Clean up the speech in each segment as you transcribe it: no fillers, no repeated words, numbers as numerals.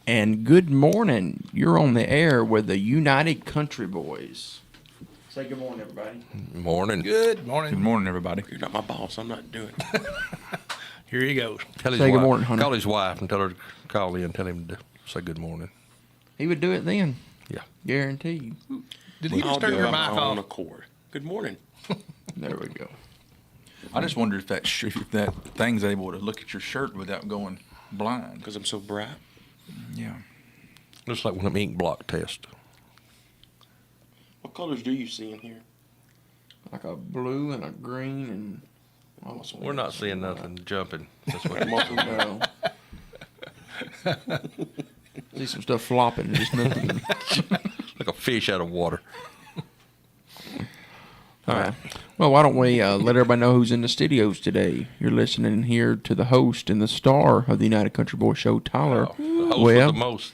And good morning. You're on the air with the United Country Boys. Say good morning, everybody. Morning. Good morning. Good morning, everybody. You're not my boss. I'm not doing it. Here he goes. Tell his Say good wife, morning, Hunter. Call his wife and tell her to call in and tell him to say good morning. He would do it then. Yeah. Guarantee you. Did he I'll just turn do your it mic on my own off? accord. Good morning. There we go. I just wonder if that thing's able to look at your shirt without going blind. Because I'm so bright. Yeah. Looks like one of them ink block tests. What colors do you see in here? Like a blue and a green and... awesome. We're not seeing nothing jumping. That's what No. See some stuff flopping. Just nothing. like a fish out of water. All right. Well, why don't we let everybody know who's in the studios today? You're listening here to the host and the star of the United Country Boy Show, Tyler The host Webb. with the most.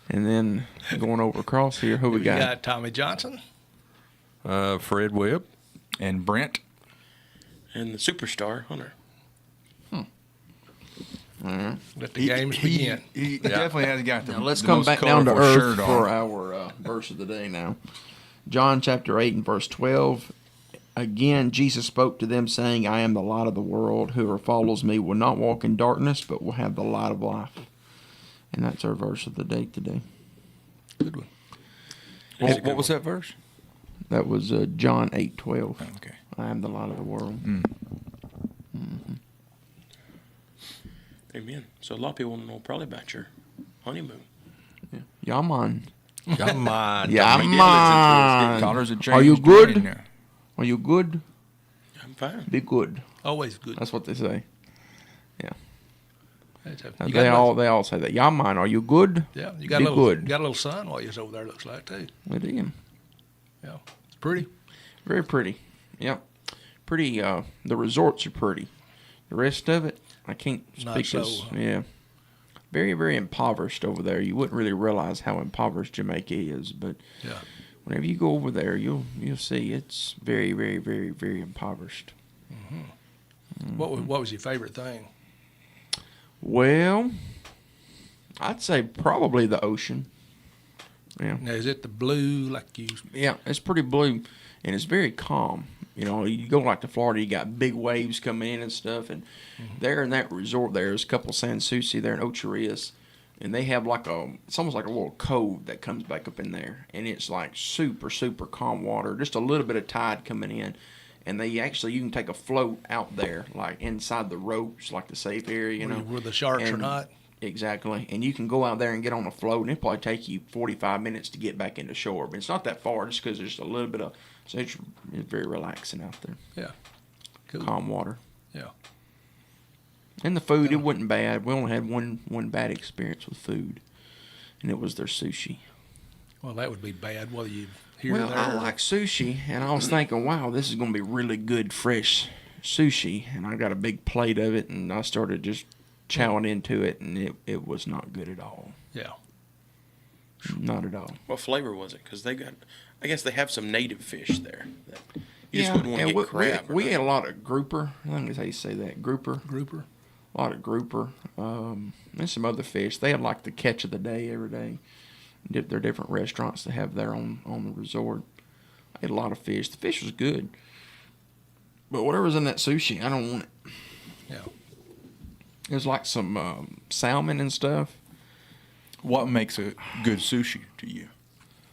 And then going over across here, who we We got? got Tommy Johnson. Fred Webb. And Brent, And the superstar, Hunter. Let the games begin. He definitely has got the Now let's the come most back down to colorful earth shirt for on. our verse of the day now. John chapter 8 and verse 12. Again, Jesus spoke to them, saying, I am the light of the world. Whoever follows me will not walk in darkness, but will have the light of life. And that's our verse of the day today. Good one. What was that verse? That was John 8:12. Okay. I am the light of the world. Amen. So a lot of people know probably about your honeymoon. Yeah, man. Come on. Yeah, did listen to man. Collars have Are you changed good? again now. Are you good? I'm fine. Be good. Always good. That's what they say. You got They all say that. Yeah, man. Are you good? yeah, you got be a little, good. You got a little sun while you was over there. Looks like too. We did. Yeah, it's pretty. Very pretty. Yep. Pretty. The resorts are pretty. The rest of it, I can't Not speak so. as. Yeah. Very, very impoverished over there. You wouldn't really realize how impoverished Jamaica is, but Yeah. whenever you go over there, you'll see it's very, very, very, very impoverished. What was your favorite thing? Well, I'd say probably the ocean. Yeah. Now, is it the blue like you? Yeah, it's pretty blue, and it's very calm. You know, you go like to Florida, you got big waves coming in and stuff, and there in that resort there's a couple of San Souci there in Ocherias, and they have like it's almost like a little cove that comes back up in there, and it's like super, super calm water, just a little bit of tide coming in, and you can take a float out there, like inside the ropes, like the safe area, you know. Where the sharks are And- not? Exactly. And you can go out there and get on a float, and it'll probably take you 45 minutes to get back into shore. But it's not that far just because there's a little bit of, so it's very relaxing out there. Yeah. Cool. Calm water. Yeah. And the food, it wasn't bad. We only had one bad experience with food, and it was their sushi. Well, that would be bad. Whether you here Well, or there. I like sushi, and I was thinking, wow, this is going to be really good, fresh sushi. And I got a big plate of it, and I started just chowing into it, and it was not good at all. Yeah. Not at all. What flavor was it? Because I guess they have some native fish there. That you just wouldn't want to and get crab. or we nothing. had a lot of grouper. I think that's how you say that. Grouper. Grouper. A lot of grouper. And some other fish. They had like the catch of the day every day. There are different restaurants they have there on the resort. I had a lot of fish. The fish was good. But whatever's in that sushi, I don't want it. Yeah. It was like some salmon and stuff. What makes a good sushi to you?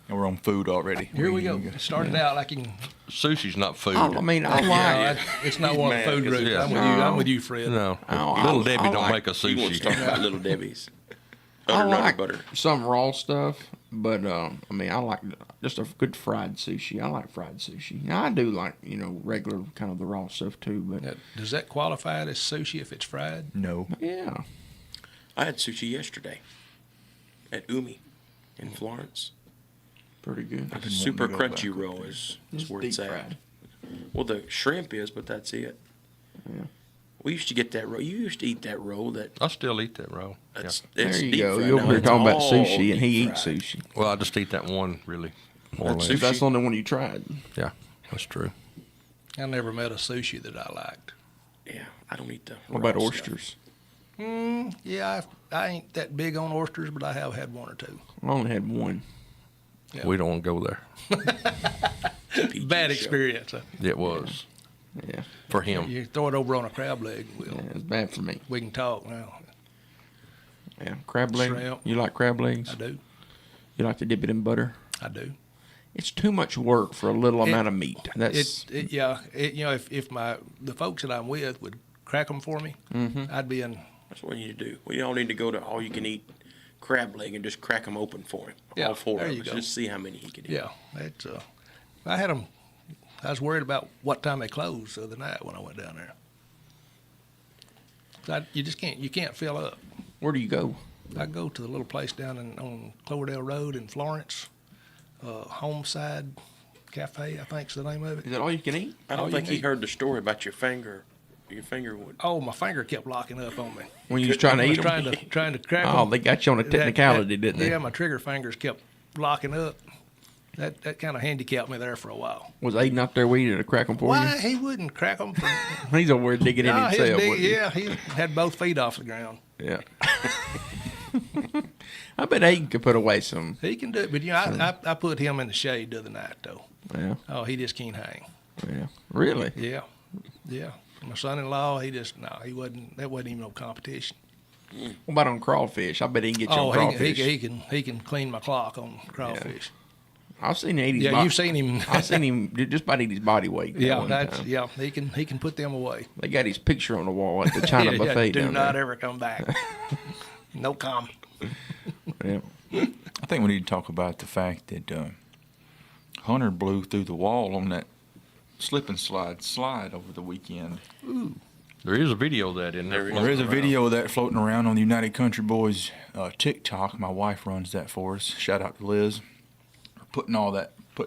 And we're on food already. Here we go. Started out like you can. Sushi's not food. I mean, I like Yeah, it's not one of the mad food 'cause groups. it's- I'm with you, Fred. No. Oh, Little I Debbie don't like- make a You want to talk sushi. about Little Debbie's. I Butter, like butter. some raw stuff, but I mean, I like just a good fried sushi. I like fried sushi. Now, I do like regular kind of the raw stuff too, but Now, does that qualify as sushi if it's fried? No. yeah, I had sushi yesterday at Umi in Florence. pretty good. been Super wanting to go crunchy back roll up there. is Just where deep it's at. fried. Well, the shrimp is, but that's it. Yeah. We used to get that roll. You used to eat that roll. I still eat that roll. Yeah. It's There you deep go. fried. You're over Now here it's talking about all sushi, and he deep eats fried. sushi. Well, I just eat that one really. More or That's less. sushi. That's the only one you tried. Yeah, that's true. I never met a sushi that I liked. Yeah, I don't eat the. What about raw oysters? Yeah, I ain't that big on oysters, but I have had one or two. I only had one. Yeah. We don't want to go there. PG Bad show. experience. It was Yeah, for him. You throw it over on a crab leg, yeah, it was bad for me. we can talk now. Yeah, crab leg. Shrimp. You like crab legs? I do. You like to dip it in butter? I do. It's too much work for a little amount of meat. That's You know, if the folks that I'm with would crack them for me, I'd be in. That's what you need to do. We all need to go to all you can eat crab leg and just crack them open for him. Yeah, All four there of you us. go. Just see how many he could eat. Yeah, it's. I had them. I was worried about what time they closed the other night when I went down there. You just can't. You can't fill up. where do you go? I go to the little place down on Cloverdale Road in Florence, Homeside Cafe, I think's the name of Is it. that all you can eat? I don't you think he need- heard the story about your finger. Your finger would. Oh, my finger kept locking up on me. When you was trying to I was eat 'em? trying to crack 'em. Oh, they got you on a technicality, didn't they? Yeah, my trigger fingers kept locking up. That kind of handicapped me there for a while. Was Aiden out there waiting to crack them for Why he wouldn't crack them? you? He's over there digging in himself. wasn't he? Yeah, he had both feet off the ground. Yeah. I bet Aiden could put away some. He can do it, but you know, I put him in the shade the other night though. Yeah. Oh, he just can't hang. Yeah. Really? Yeah, yeah. My son-in-law, he wasn't. That wasn't even no competition. What about on crawfish? I bet he can get you Oh, on crawfish. he can clean my clock on crawfish. I've seen him eat his Yeah, you've seen him. I've seen him just about eat his body weight. that Yeah, one that's time. yeah. He can put them away. They got his picture on the wall at the China buffet Do down not there. ever come back. No comment. Yeah. I think we need to talk about the fact that Hunter blew through the wall on that slip and slide over the weekend. There is a video of that in there. There is a video of that floating around on the United Country Boys TikTok. My wife runs that for us. Shout out to Liz. Putting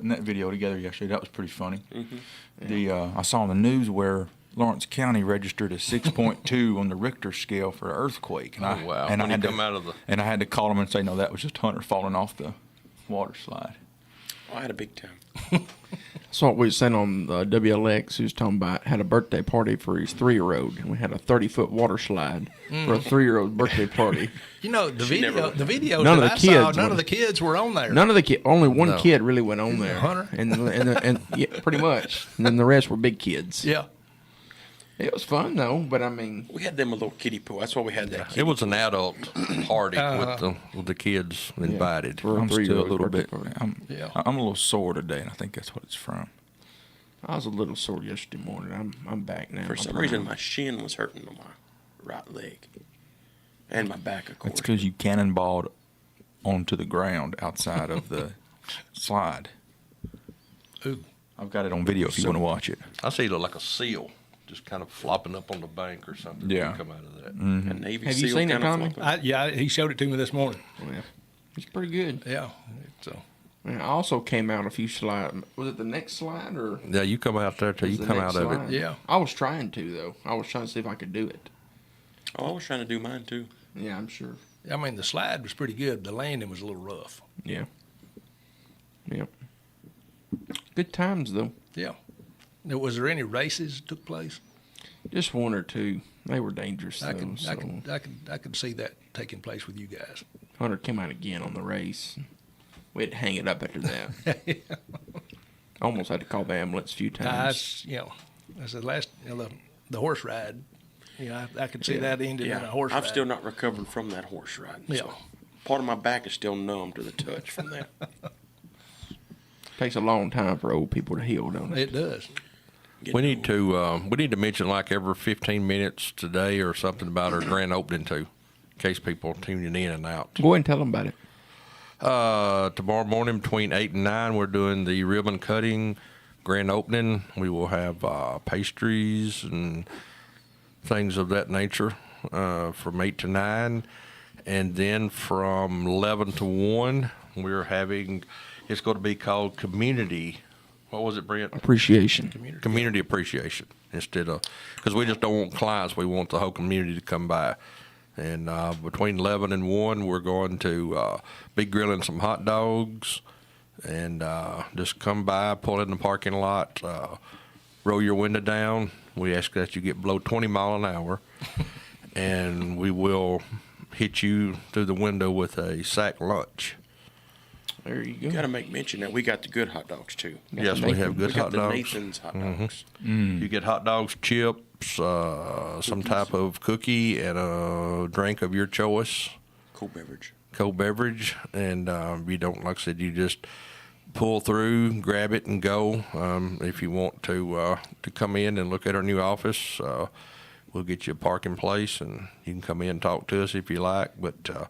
that video together yesterday. That was pretty funny. I saw on the news where Lawrence County registered a 6.2 on the Richter scale for an earthquake. And Oh, wow. And When I you had come out of the- and I had to call him and say, no, that was just Hunter falling off the water slide. I had a big time. That's what we was saying on the WLX. He was talking about had a birthday party for his 3-year-old, and we had a 30-foot water slide for a 3-year-old birthday party. You know the never videos None of that the I saw, kids none were- of the kids were on there. None of the only one No. kid really went on there. Hunter? And yeah, pretty much. And then the rest were big kids. Yeah. It was fun though, but I mean, We had them a little kiddie pool. That's why we had that. It was an adult party with the kids invited. for a I'm still a 3-year-old little birthday bit. party. Yeah. I'm a little sore today, and I think that's what it's from. I was a little sore yesterday morning. I'm back now. For some reason, my shin was hurting on my right leg, and my back, of course. It's because you cannonballed onto the ground outside of the slide. Ooh. I've got it on video if you want to watch it. I see it look like a seal, just kind of flopping up on the bank or something. Yeah. when you come out of that. A Navy Have you SEAL seen it, kind of Tommy? flopping. Yeah, he showed it to me this morning. Yeah, it's pretty good. Yeah. So And I also came out a few slides. Was it the next slide or? Yeah, you come out there till you was the come next out of slide? it. Yeah. I was trying to though. I was trying to see if I could do it. Oh, I was trying to do mine too. Yeah, I'm sure. I mean, the slide was pretty good. The landing was a little rough. Yeah. Yep. Good times though. Yeah. Now, was there any races that took place? Just one or two. They were dangerous I though. could, so I could see that taking place with you guys. Hunter came out again on the race. We had to hang it up after that. Almost had to call the ambulance a few times. That's the last, the horse ride. I could see that ended in a horse I've ride. still not recovered from that horse ride. Yeah. So part of my back is still numb to the touch from that. Takes a long time for old people to heal, don't it? It does. We need to mention like every 15 minutes today or something about our grand opening too, in case people are tuning in and out. Go ahead and tell them about it. Tomorrow morning between 8 and 9, we're doing the ribbon cutting grand opening. We will have pastries and things of that nature from 8 to 9. And then from 11 to 1, we're having, it's going to be called Community. What was it, Brent? Appreciation. Community appreciation instead of, because we just don't want clients, we want the whole community to come by. And between 11 and 1, we're going to be grilling some hot dogs and just come by, pull in the parking lot, roll your window down. We ask that you get below 20 mile an hour. and we will hit you through the window with a sack lunch. There you go. You got to make mention that we got the good hot dogs too. Yes, we have good We got hot the dogs. Nathan's hot dogs. You get hot dogs, chips, some type of cookie, and a drink of your choice, Cold beverage. cold beverage. And you don't, like I said, you just pull through, grab it, and go. If you want to come in and look at our new office, we'll get you a parking place, and you can come in and talk to us if you like. But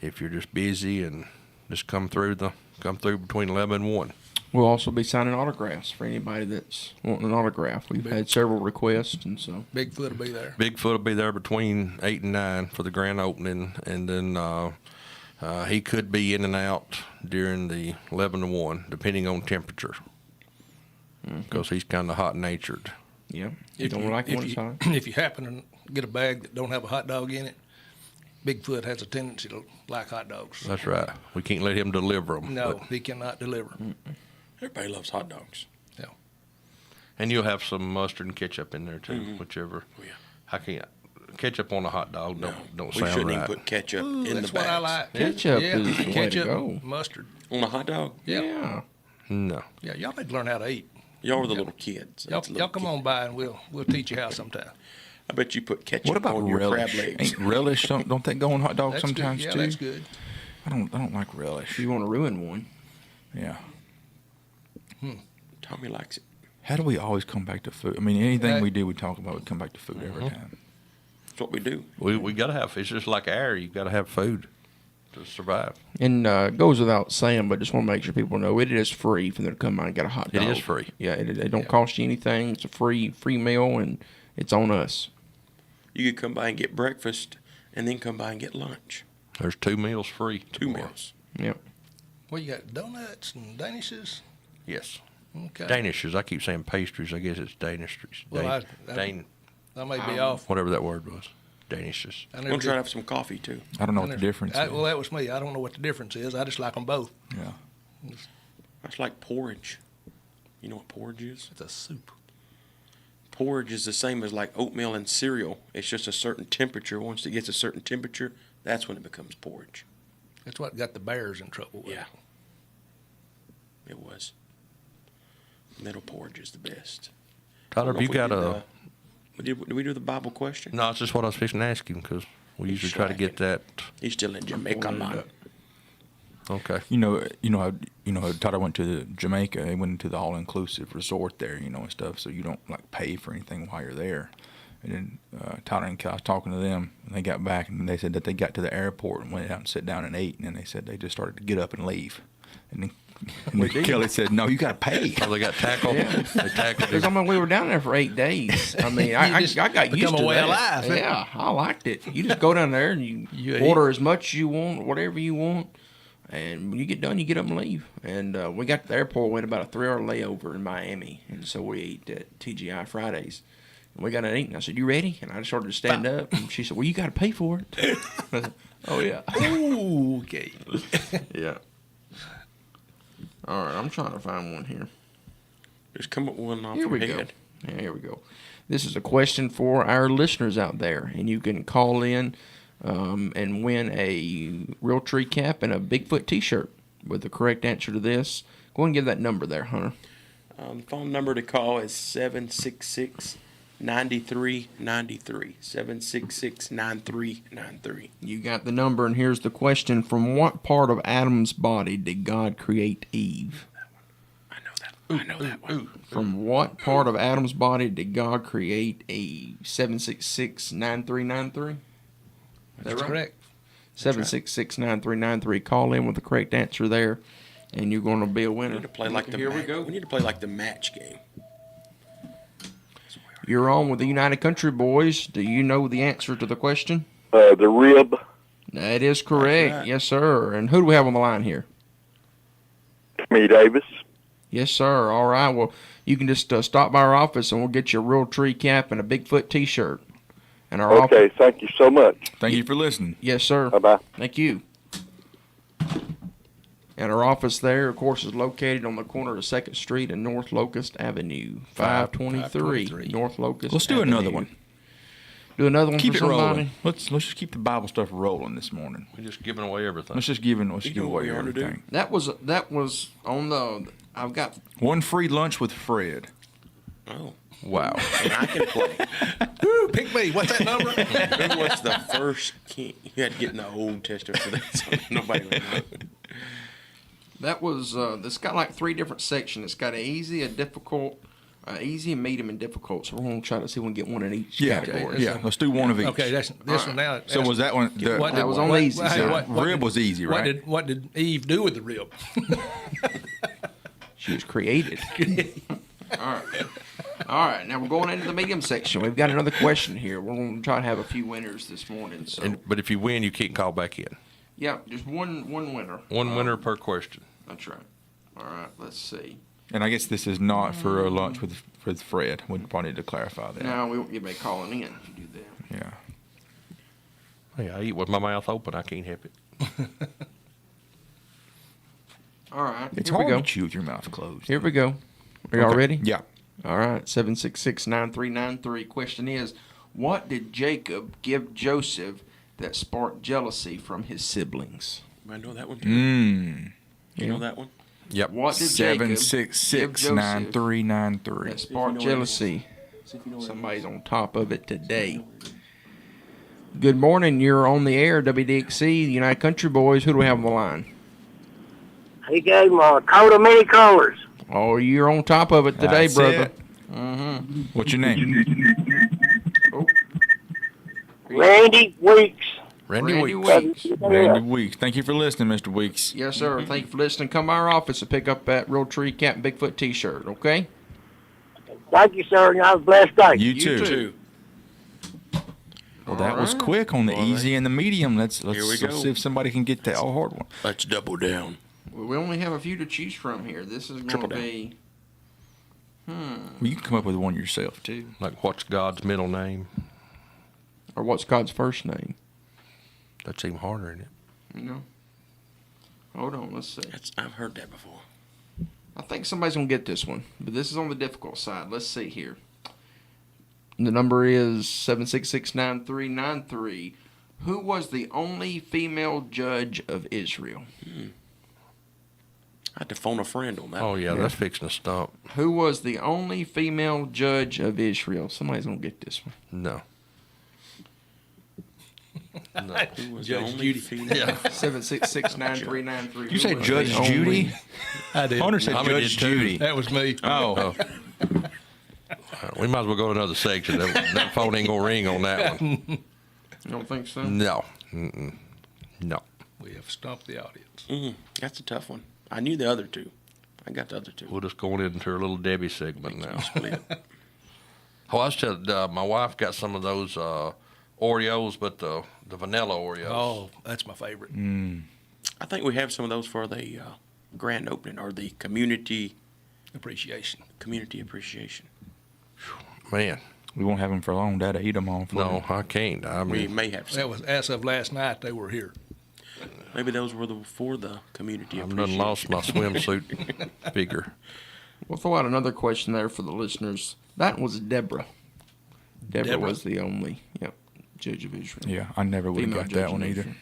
if you're just busy, and just come through between 11 and 1. We'll also be signing autographs for anybody that's wanting an autograph. We've had several requests, and so Bigfoot will be there. Bigfoot will be there between 8 and 9 for the grand opening, and then he could be in and out during the 11 to 1, depending on temperature, because he's kind of hot-natured. yeah, you don't like one side. If you happen to get a bag that don't have a hot dog in it, Bigfoot has a tendency to like hot dogs. That's right. We can't let him deliver them. No, he cannot deliver. Everybody loves hot dogs. Yeah. And you'll have some mustard and ketchup in there too, whichever. Oh, yeah. I can't ketchup on a hot dog. No, Don't we sound shouldn't right. even put ketchup in the That's bags. what I like. Ketchup Yeah, is the way to ketchup, go. mustard. On a hot dog? Yeah. No. Yeah, y'all need to learn how to eat. Y'all are the little kids. Y'all, That's little y'all come kid. on by and we'll teach you how sometime. I bet you put ketchup What about on your relish? crab legs. Ain't relish? Don't they go on hot dogs That's sometimes good. Yeah, too? that's good. I don't like relish. If you want to ruin one, Yeah. Tommy likes it. How do we always come back to food? I mean, anything Right. we do, we talk about, we come back to food every time. That's what we do. We got to have. It's just like air. You got to have food to survive. and it goes without saying, but just want to make sure people know it is free for them to come by and get a hot It dog. is free. Yeah, it don't Yeah. cost you anything. It's a free meal, and it's on us. You could come by and get breakfast and then come by and get lunch. There's 2 meals free. 2 tomorrow. meals. Yep. Well, you got donuts and danishes. Yes. Okay. Danishes. I keep saying pastries. I guess it's danistries. Well, I may be off. Whatever that word was. Danishes. I I'm never going to try to did- have some coffee too. I don't know I what the never- difference is. Well, that was me. I don't know what the difference is. I just like them both. Yeah. That's like porridge. You know what porridge is? It's a soup. Porridge is the same as like oatmeal and cereal. It's just a certain temperature. Once it gets a certain temperature, that's when it becomes porridge. That's what got the bears in trouble with. Yeah. It was. Middle porridge is the best. Tyler, have you got a... Did we do the Bible question? No, it's just what I was fixing to ask you, because we usually try to get that. He's still in Jamaica, man. Okay. You know how Todd went to Jamaica. He went into the all-inclusive resort there, and stuff. So you don't like pay for anything while you're there. And then Tyler and Kyle, I was talking to them, and they got back, and they said that they got to the airport and went out and sat down and ate. And then they said they just started to get up and leave. And then Kelly said, "No, you got to pay." Oh, they got tackled. Yeah. They tackled Because him. we were down there for 8 days. I mean, I just got used become to a way that. of life, huh? Yeah, I liked it. You just go down there and you You order as much as you want, whatever you want, and when you get done, you get up and leave. And we got to the airport, we had about a 3-hour layover in Miami, and so we ate at TGI Fridays. And we got to eat, and I said, "You ready?" And I just started to stand up, and she said, "Well, you got to pay for it." I said, "Oh yeah." Ooh, okay. Yeah. All right, I'm trying to find one here. Just come up with one off Here your we go. head. Yeah, here we go. This is a question for our listeners out there, and you can call in and win a real tree cap and a Bigfoot T-shirt with the correct answer to this. Go ahead and give that number there, Hunter. The phone number to call is 766-9393. 766-9393. You got the number, and here's the question: from what part of Adam's body did God create Eve? I know that one. From what part of Adam's body did God create Eve? 766-9393. That's correct. 766-9393. Call in with the correct answer there, and you're going to be a We winner. need to play like the Here we match. go. We need to play like the match game. You're on with the United Country Boys. Do you know the answer to the question? The rib. That is correct. That's right. Yes, sir. And who do we have on the line here? Me Davis. Yes, sir. All right. Well, you can just stop by our office, and we'll get you a real tree cap and a Bigfoot T-shirt. And our Okay, thank you so much. Thank you for listening. Yes, sir. Bye-bye. Thank you. And our office there, of course, is located on the corner of 2nd Street and North Locust Avenue, 523 523. North Locust Let's do Avenue. another one. Do another one Keep for it somebody. rolling. Let's just keep the Bible stuff rolling this morning. We're just giving away everything. Let's give know away what we ought to do? everything. That was on the. I've got. One free lunch with Fred. Oh, Wow. and I can play. Woo, pick me. What's that number? Who was the first king? You had to get in the Old Testament for that, so nobody would know. That was. It's got like 3 different sections. It's got a easy, a difficult, easy, medium, and difficult. So we're gonna try to see if we can get one in each category. Yeah. Let's do one of each. Okay, that's this one now. So was that one? That was on easy hey, side. Rib was easy, right? What did Eve do with the rib? She was created. All right. Now we're going into the medium section. We've got another question here. We're going to try to have a few winners this morning. So, But if you win, you can't call back in. yeah, just one winner. One winner per question. That's right. All right. Let's see. And I guess this is not for a lunch with Fred. We probably need to clarify that. Now we won't get anybody calling in if you do that. Yeah. Hey, I eat with my mouth open. I can't help it. All right. It's here we hard go. to chew with your mouth closed. Here we go. Are y'all ready? Yeah. All right. 766-9393. Question is, what did Jacob give Joseph that sparked jealousy from his siblings? I know that one too. You know that one? Yep. What did Jacob give 766-9393. that sparked jealousy? Somebody's on top of it today. Good morning. You're on the air, WDXE, the United Country Boys. Who do we have on the line? He gave him a coat of many colors. Oh, you're on top of it today, That's brother. it. What's your name? Randy Weeks. Randy Randy Weeks. Weeks. Randy Weeks. Thank you for listening, Mr. Weeks. Yes, sir. Thank you for listening. Come by our office and pick up that Real Tree Cap and Bigfoot T-shirt, okay? Thank you, sir, and have a blessed day. You You too. too. Well, that was quick on the easy and the medium. Let's Here we let's go. see if somebody can get that hard one. Let's double down. Well, we only have a few to choose from here. This is going Triple to down. be... Well, you can come up with one yourself too. Like, what's God's middle name? Or what's God's first name? That's even harder, isn't it? You know? Hold on, let's see. I've heard that before. I think somebody's going to get this one, but this is on the difficult side. Let's see here. The number is 766-9393. Who was the only female judge of Israel? I had to phone a friend on that. Oh, yeah, that's fixing to stump. Who was the only female judge of Israel? Somebody's going to get this one. No. Who was Judge the only Judy. female? 766-9393. You say Who was Judge the only- Judy? I did. Hunter said I mean, Judge did too. Judy. That was me. Oh, We might as well go to another section. That phone ain't going to ring on that one. You don't think so? No. Mm-mm. No. We have stumped the audience. That's a tough one. I knew the other two. I got the other two. We're just going into a little Debbie segment now. Split. Oh, I was telling, my wife got some of those Oreos, but the vanilla Oreos. Oh, that's my favorite. I think we have some of those for the grand opening or the community Appreciation. appreciation. Man, we won't have them for long. Dad, eat them all. For no, I can't. I We mean, may have That some. was as of last night. They were here. Maybe those were for the community I've appreciation. done lost my swimsuit figure. We'll throw out another question there for the listeners. That was Deborah. Deborah Deborah. was the only judge of Israel. Yeah, I never would have Female got judge that one in either. Israel.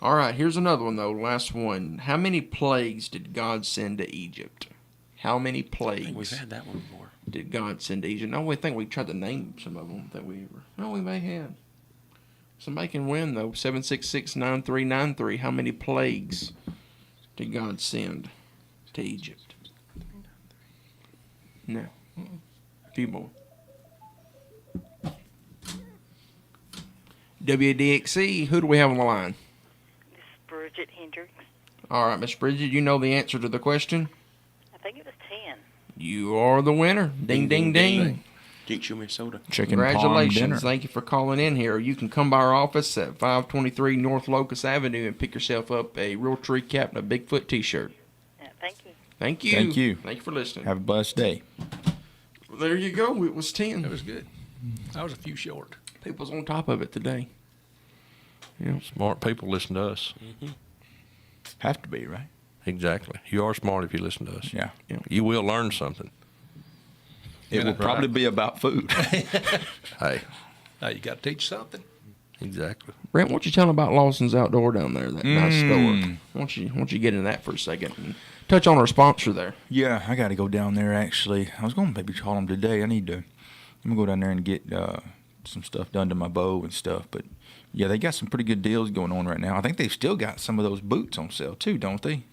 All right, here's another one, though. Last one. How many plagues did God send to Egypt? How many I think we've plagues had that one before. did God send to Egypt? No, we think we tried to name some of them that we ever. No, we may have. Somebody can win, though. 766-9393. How many plagues did God send to Egypt? No. A few more. WDXE, who do we have on the line? This is Bridget Hendricks. All right, Miss Bridget, you know the answer to the question? I think it was 10. You are the winner. Ding, ding, ding. Jinx you, Minnesota. Chicken palm dinner. Congratulations. Thank you for calling in here. You can come by our office at 523 North Locust Avenue and pick yourself up a Real Tree Cap and a Bigfoot T-shirt. Thank you. Thank you. Thank you. Thank you for listening. Have a blessed day. Well, there you go. It was 10. That was good. I was a few short. People's on top of it today. Smart people listen to us. Have to be, right? Exactly. You are smart if you listen to us. Yeah. You will learn something. It will probably be about food. Hey, Now you got to teach something. Exactly. Brent, why don't you tell them about Lawson's Outdoor down there, that nice store? Mm. Why don't you get into that for a second and touch on our sponsor there? Yeah, I got to go down there actually. I was going to maybe call them today. I'm going to go down there and get some stuff done to my bow and stuff. But yeah, they got some pretty good deals going on right now. I think they've still got some of those boots on sale too, don't they?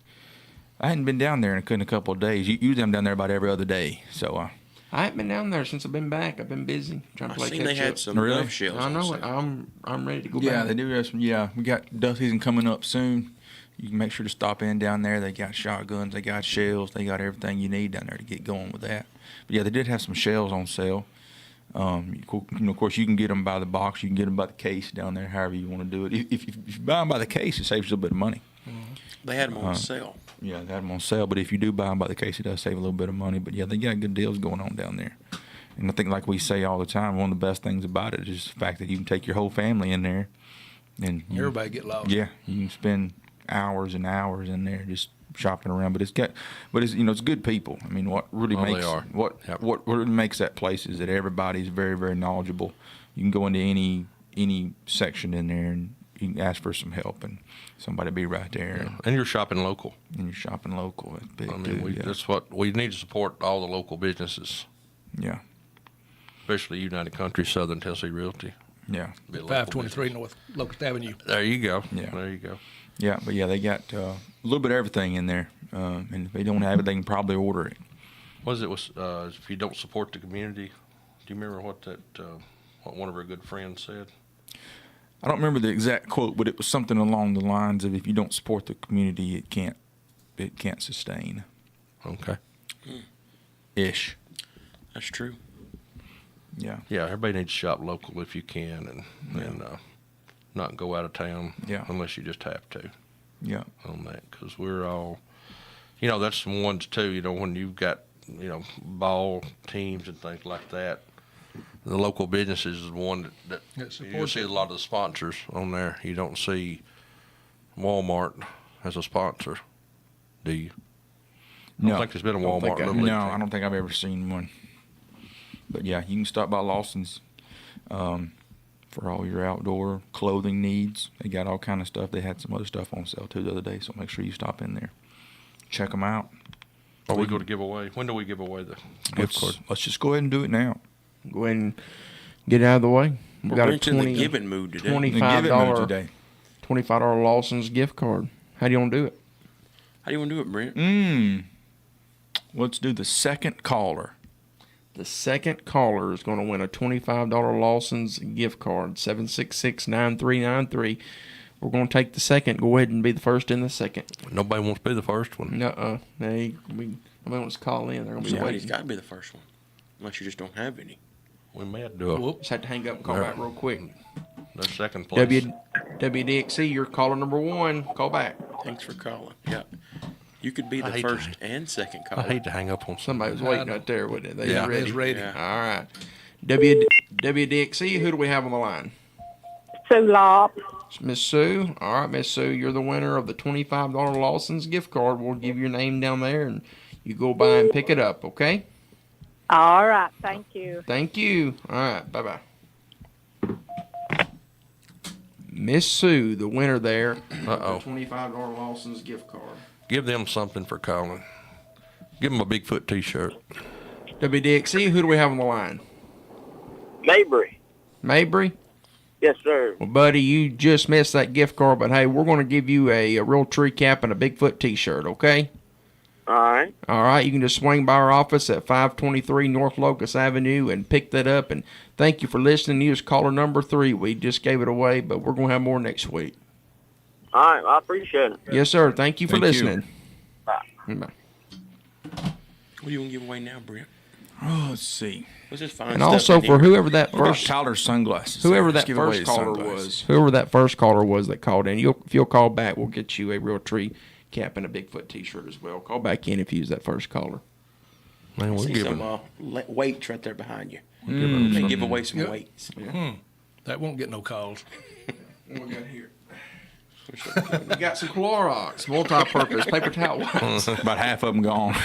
I hadn't been down there in a couple of days. Usually I'm down there about every other day. So I haven't been down there since I've been back. I've been busy trying to I play seen catch they had up. some Really? dove shells. I know on it. sale. I'm ready to go yeah, back. they do have some. Yeah, we got duck season coming up soon. You can make sure to stop in down there. They got shotguns, they got shells, they got everything you need down there to get going with that. But yeah, they did have some shells on sale. Of course, you can get them by the box. You can get them by the case down there, however you want to do it. If you buy them by the case, it saves you a little bit of money. They had them on sale. Yeah, they had them on sale. But if you do buy them by the case, it does save a little bit of money. But yeah, they got good deals going on down there. And I think, like we say all the time, one of the best things about it is the fact that you can take your whole family in there, and Everybody get lost. yeah, you can spend hours and hours in there just shopping around. But it's it's good people. I mean, what really Oh, they makes are. Yep. what really makes that place is that everybody's very, very knowledgeable. You can go into any section in there and you can ask for some help, and somebody will be right there. And you're shopping local. And you're shopping local. It's big, I mean, too, yeah. that's what we need to support, all the local businesses, Yeah, especially United Country, Southern Tennessee Realty. yeah. Be a local 523 business. North Locust Avenue. There you go. Yeah. There you go. Yeah, but yeah, they got a little bit of everything in there, and if they don't have it, they can probably order it. What is it? If you don't support the community, do you remember what what one of our good friends said? I don't remember the exact quote, but it was something along the lines of, "If you don't support the community, it can't sustain." Okay. Ish. That's true. Yeah. Yeah, everybody needs to shop local if you can, and not go out of town Yeah. unless you just have to Yeah. on that, because we're all, that's some ones too. When you've got ball teams and things like that, the local businesses is the one that Yeah, you support see it. a lot of the sponsors on there. You don't see Walmart as a sponsor, do you? I don't think there's been a Don't think Walmart I- Little League No, team. I don't think I've ever seen one. But yeah, you can stop by Lawson's for all your outdoor clothing needs. They got all kind of stuff. They had some other stuff on sale too the other day, so make sure you stop in there. Check them out. Are we going to give away? When do we give away the gift card? Let's just go ahead and do it now. Go ahead and get it out of the way. We We're got a into the giving mood today. $25 today. $25 Lawson's gift card. How do you want to do it? How do you want to do it, Brent? Let's do the second caller. The second caller is going to win a $25 Lawson's gift card, 766-9393. We're going to take the second. Go ahead and be the first in the second. Nobody wants to be the first one. Nuh-uh. Nobody wants to call in. They're going to be Somebody's waiting. got to be the first one, unless you just don't have any. We may have to do a Whoop. Just had to hang up and call There. back real quick. their second place. WDXE, you're caller number one. Call back. Thanks for calling. Yeah, you could be I the hate to- first and second I caller. hate to hang up on Somebody was I waiting know. out there, wasn't it? They Yeah. was ready. It's ready. Yeah. All right. WDXE, who do we have on the line? Sue Lobb. It's Miss Sue. All right, Miss Sue, you're the winner of the $25 Lawson's gift card. We'll give your name down there, and you go by and pick it up, okay? All right, thank you. Thank you. All right, bye-bye. Miss Sue, the winner there. Uh-oh. of the $25 Lawson's gift card. Give them something for calling. Give them a Bigfoot T-shirt. WDXE, who do we have on the line? Mabry. Mabry? Yes, sir. Well, buddy, you just missed that gift card, but hey, we're going to give you a real tree cap and a Bigfoot T-shirt, okay? All right. All right, you can just swing by our office at 523 North Locust Avenue and pick that up. And thank you for listening. You was caller number 3. We just gave it away, but we're going to have more next week. All right. I appreciate it. Yes, sir. Thank you for Thank you. listening. Bye. Bye. What do you want to give away now, Brent? Oh, let's see. Let's just find And stuff also in for here. whoever that What about first Tyler's sunglasses? whoever Let's that give away first his caller sunglasses. was, whoever that first caller was that called in, if you'll call back, we'll get you a real tree cap and a Bigfoot T-shirt as well. Call back in if you use that first caller. Man, we're See giving. some weights right there behind you. giving They some- give away some Yep. weights. That won't get no calls. What we got here? We got some Clorox, multi-purpose paper towel wipes. About half of them gone.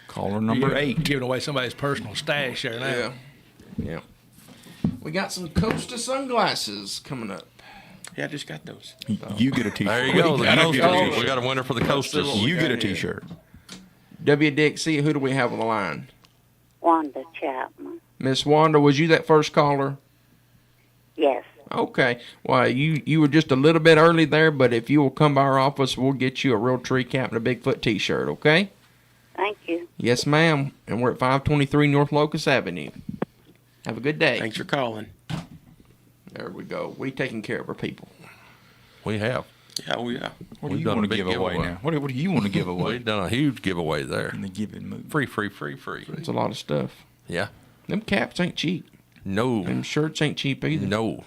Caller number 8. Giving away somebody's personal stash there now. Yeah. We got some Costa sunglasses coming up. Yeah, I just got those. You get a T-shirt. There you go. The You Coasters. get a T-shirt. We got a winner for the Coasters. You get a got here. T-shirt. WDXE, who do we have on the line? Wanda Chapman. Miss Wanda, was you that first caller? Yes. Okay. Well, you were just a little bit early there, but if you will come by our office, we'll get you a real tree cap and a Bigfoot T-shirt, okay? Thank you. Yes, ma'am. And we're at 523 North Locust Avenue. Have a good day. Thanks for calling. There we go. We taking care of our people. We have. Yeah, oh yeah. What do We've you done a want to big give away giveaway. now? What do you want to give away We've done a huge giveaway there. in the giving mood? Free. It's a lot of stuff. Yeah. Them caps ain't cheap. No. Them shirts ain't cheap either. No.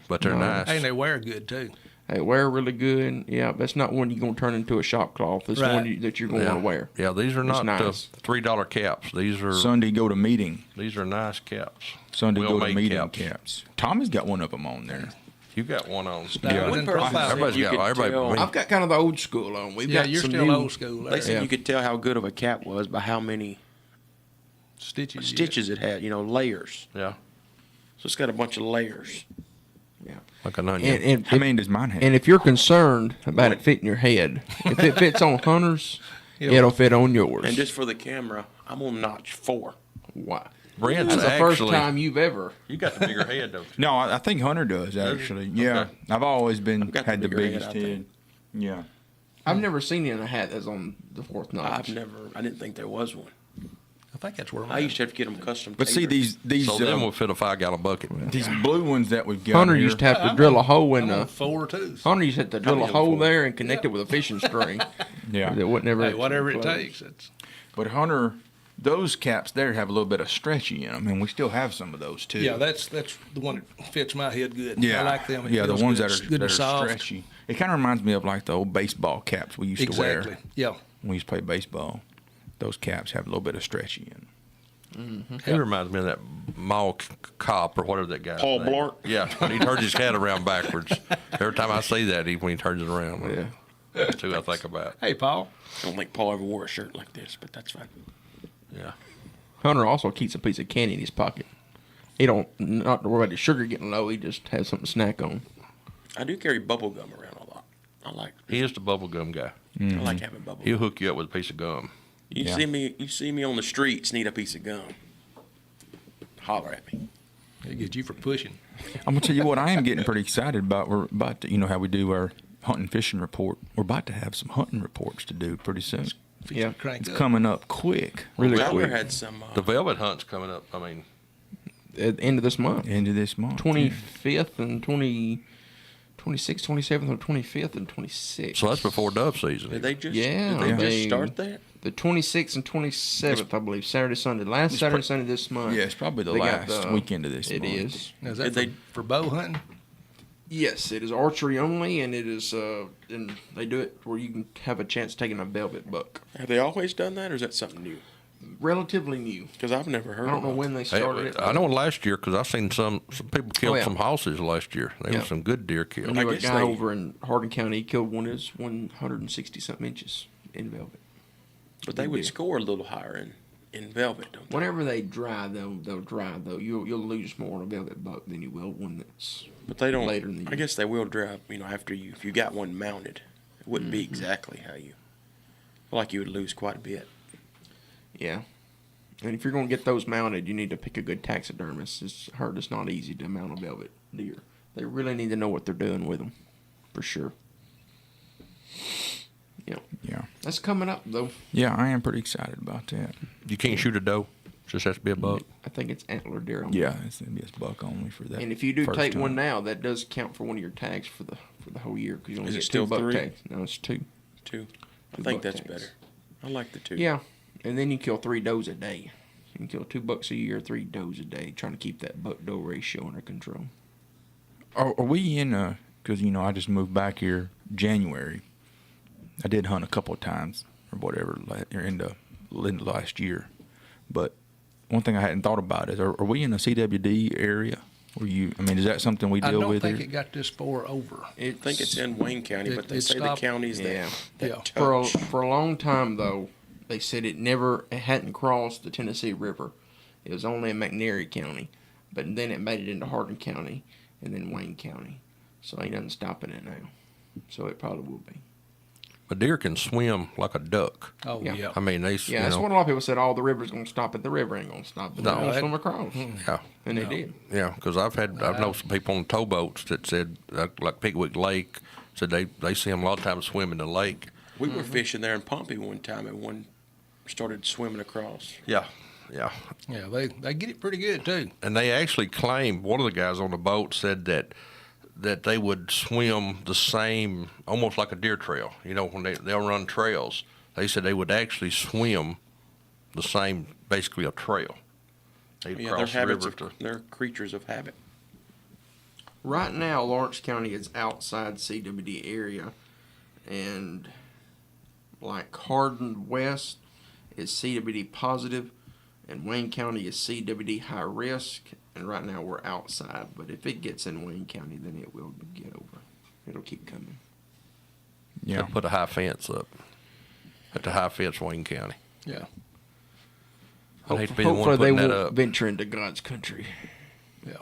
But they're No. nice. And they wear good too. They wear really good. Yeah, that's not one you're going to turn into a shop cloth. It's Right. one that you're going to Yeah. want to wear. Yeah, these are not nice. $3 caps. These are Sunday go to meeting. nice caps. Sunday go to Well-made meeting caps. Tommy's got one of them on there. You got one on. Yeah. One person Profile. said Everybody's you got could everybody. tell- I mean, I've got kind of the old school on. We've Yeah, got you're some still new, old school. They There. said Yeah. you could tell how good of a cap was by how many Stitches. stitches it had, layers. yeah, So it's got a bunch of layers. like an onion. And, How many does mine have? and if you're concerned about it fitting your head, if it fits on Hunter's, it'll fit on yours. And just for the camera, I'm on notch 4. Wow. Brent's That's the first actually. time you've ever. You got the bigger head, don't you? No, I think Hunter does actually. Yeah, Okay. I've always been got had the the bigger biggest head, I head. think. Yeah. I've never seen it in a hat that's on the fourth notch. I didn't think there was one. I think that's where I used to have to get them custom But see tailored. these So them will fit a 5-gallon bucket. these blue ones that we've got Hunter here. used to have to drill a hole in I'm on the. 4 too. Hunter used to have to drill a many on hole four? there and connect it with a fishing string. Yeah. It would never. Hey, whatever it close. takes. It's But Hunter, those caps there have a little bit of stretchy in them, and we still have some of those too. yeah. That's the one that fits my head good. Yeah, I like them. It Yeah, the feels ones good. that It's are good that and are soft. stretchy. It kind of reminds me of like the old baseball caps we used to wear Exactly. Yeah. when we used to play baseball. Those caps have a little bit of stretchy in them. He reminds me of that mall cop or whatever that guy. Paul Blart? Yeah, when he turns his hat around backwards. Every time I see that, when he turns it around. Yeah. That's who I think about. Hey, Paul. I don't think Paul ever wore a shirt like this, but that's fine. Yeah. Hunter also keeps a piece of candy in his pocket. He don't not to worry about his sugar getting low. He just has something to snack on. I do carry bubble gum around a lot. I like He is the bubble gum guy. I like having bubble He'll gum. hook you up with a piece of gum. You Yeah. see me on the streets, need a piece of gum. Holler at me. They get you for pushing. I'm gonna tell you what I am getting pretty excited about. We're about to, how we do our hunting fishing report. We're about to have some hunting reports to do pretty soon. Yeah. Crank It's up. coming up quick, Really Butler quick. had some. The velvet hunt's coming up. I mean, At the end of this month. into this month. 25th and 26th, 27th, and 25th and 26th. so that's before dove season. Did they just? Yeah, Did they they- just start that? The 26th and 27th, I believe. Saturday, Sunday. Last Saturday, Sunday this month. Yeah, it's probably the They got last weekend of this It month. is. Now, is that Did for, they- for bow hunting? Yes, it is archery only, and it is. And they do it where you can have a chance of taking a velvet buck. Have they always done that, or is that something new? Relatively new. Because I've never heard. I don't know of it. when they Hey, started it. I know last year because I've seen some people killed Oh, yeah. some horses last year. There Yeah. was some good deer I killed. knew a guess guy they- over in Hardin County. He killed one. Is 160 something inches in velvet. But they Good would deer. score a little higher in velvet, don't they? Whenever they dry, they'll dry though. You'll lose more on a velvet buck than you will one that's. But they don't. later in the I year. guess they will dry. After if you got one mounted, it wouldn't be Mm-hmm. exactly how you. Like you would lose quite a bit. Yeah. And if you're going to get those mounted, you need to pick a good taxidermist. It's heard it's not easy to mount a velvet deer. They really need to know what they're doing with them, for sure. Yeah. Yeah, That's coming up, though. yeah, I am pretty excited about that. You can't shoot a doe. Just has to be a buck. I think it's antler deer. only. Yeah, it's gonna be a buck only for that. And if you do first take time. one now, that does count for one of your tags for the whole year. Cause you only Is it get still 2 buck 3? tags. No, it's 2. 2. I Two think buck that's tags. better. I like the 2. Yeah. And then you kill 3 does a day. You can kill 2 bucks a year, 3 does a day, trying to keep that buck-doe ratio under control. Are we in? Because I just moved back here January. I did hunt a couple of times or whatever in the last year, but one thing I hadn't thought about is: are we in the CWD area? Is that something we I deal don't with think here? it got this far over. I think it's in Wayne County, but they It say stopped- the counties Yeah. that Yeah. touch. For a long time, though, they said it hadn't crossed the Tennessee River. It was only in McNairy County. but then it made it into Hardin County and then Wayne County. So ain't nothing stopping it now. So it probably will be. A deer can swim like a duck. Oh, Yeah. yeah. I mean, they, Yeah, that's what a lot of people said. Oh, the river's going to stop it. The river ain't going to stop it. They're No, going to that- swim across. Yeah, And they did. yeah, because I've known some people on towboats that said, like Pickwick Lake, said they see them a lot of times swim in the lake. We were fishing there in Pompey one time, and one started swimming across. Yeah, yeah. Yeah, they get it pretty good, too. And they actually claimed, one of the guys on the boat said that they would swim the same, almost like a deer trail. You know, when they'll run trails, they said they would actually swim the same, basically a trail. They'd Yeah, their cross the habits river of, they're creatures of habit. Right now, Lawrence County is outside CWD area, and like Hardin West is CWD positive, and Wayne County is CWD high risk. And right now we're outside, but if it gets in Wayne County, then it will get over. It'll keep coming. Yeah. Put a high fence up at the high fence, Wayne County. Yeah. I'd hate to be the one Hopefully they putting that won't up. venture into God's country. Yeah.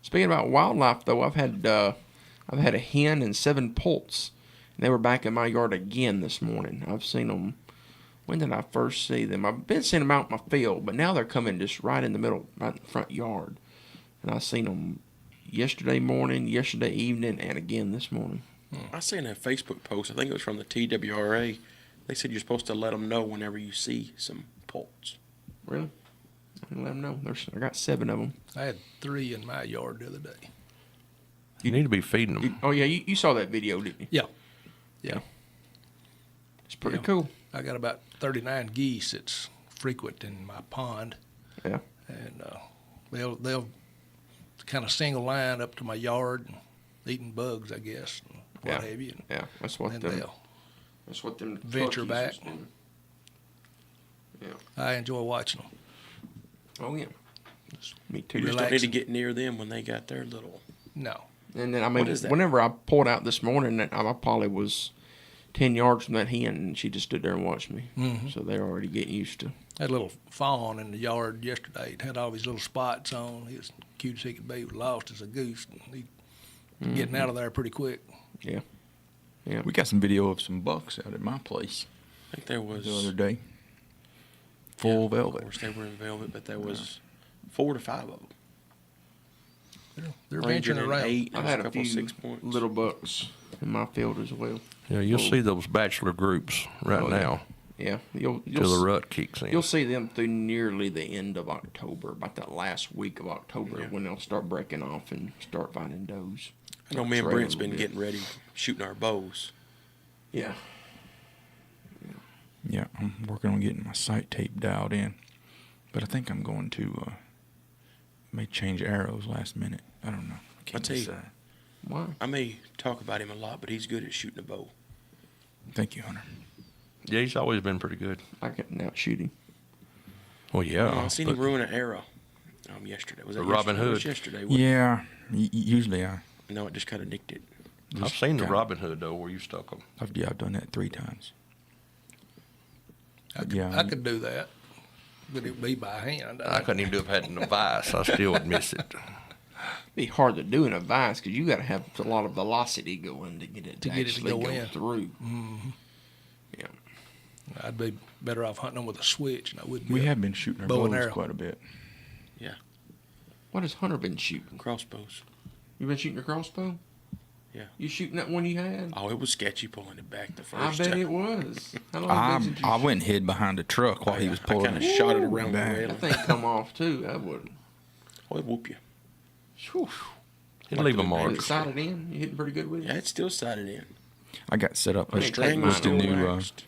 Speaking about wildlife, though, I've had a hen and 7 poults, and they were back in my yard again this morning. I've seen them. When did I first see them? I've been seeing them out in my field, but now they're coming just right in the middle, right in the front yard. And I seen them yesterday morning, yesterday evening, and again this morning. I seen a Facebook post. I think it was from the TWRA. They said you're supposed to let them know whenever you see some poults. Really? I can let them know. I got 7 of them. I had 3 in my yard the other day. You need to be feeding them. Oh yeah, you saw that video, didn't you? Yeah. Yeah. It's pretty Yeah. cool. I got about 39 geese that's frequent in my pond. Yeah. And they'll kind of single line up to my yard, and eating bugs, I guess, and what Yeah. have you. Yeah, that's what And them. they'll That's what them venture turkeys back. is doing. Yeah. I enjoy watching them. Oh yeah. Me too. You just don't need Relaxing. to get near them when they got their little. No. And then I mean, What is that? whenever I pulled out this morning, I probably was 10 yards from that hen, and she just stood there and watched me. Mhm. So they're already getting used to. Had a little fawn in the yard yesterday. It had all these little spots on. He was cute as he could be. He was lost as a goose. And he getting out of there pretty quick. Yeah. Yeah. We got some video of some bucks out at my place I think there was. the other day. Full Of velvet. course, they were in velvet, but there was 4 to 5 of them. They're Ranging venturing in around. 8. I've There's had a a couple few 6 points. little bucks in my field as well. Yeah, you'll Oh. see those bachelor groups right Oh, yeah. now Yeah. You'll till the rut kicks in. You'll see them through nearly the end of October, about that last week of October, Yeah. when they'll start breaking off and start finding does. I know me and Trailing Brent's a been little bit. getting ready, shooting our bows. Yeah. Yeah, I'm working on getting my sight tape dialed in. But I think I'm going to may change arrows last minute. I don't know. I can't tell you. decide. Why? I may talk about him a lot, but he's good at shooting a bow. Thank you, Hunter. Yeah, he's always been pretty good. I can outshoot him. Well, yeah. I seen him but- ruin an arrow yesterday. Was that Robin yesterday? It was Hood. yesterday. wasn't Yeah, usually it? No, it just kind of nicked it. I've seen the kinda- Robin Hood though, where you stuck them. I've done that 3 times. I could, Yeah. I could do that, but it'd be by hand. I couldn't even do it if I had an device. I still would miss it. It'd be hard to do in a vise because you got to have a lot of velocity going to get it to, To get it to actually go go in. through. Yeah. I'd be better off hunting them with a switch, and I wouldn't. We be a have been shooting our bow and bows arrow. quite a bit. What has Hunter been shooting? Crossbows. You been shooting a crossbow? Yeah. You shooting that one you had? Oh, it was sketchy pulling it back the I first bet time. it was. How long since you I went and hid behind a truck while he was I pulling kind of it. shot it around the back. railing. That thing come off too. That would. Oh, it whoop you. Whew. It'll leave a Was mark. it sighted in? You hitting pretty good with it? Yeah, it's still sighted in. I got set up I with, ain't String take was mine still the new, waxed.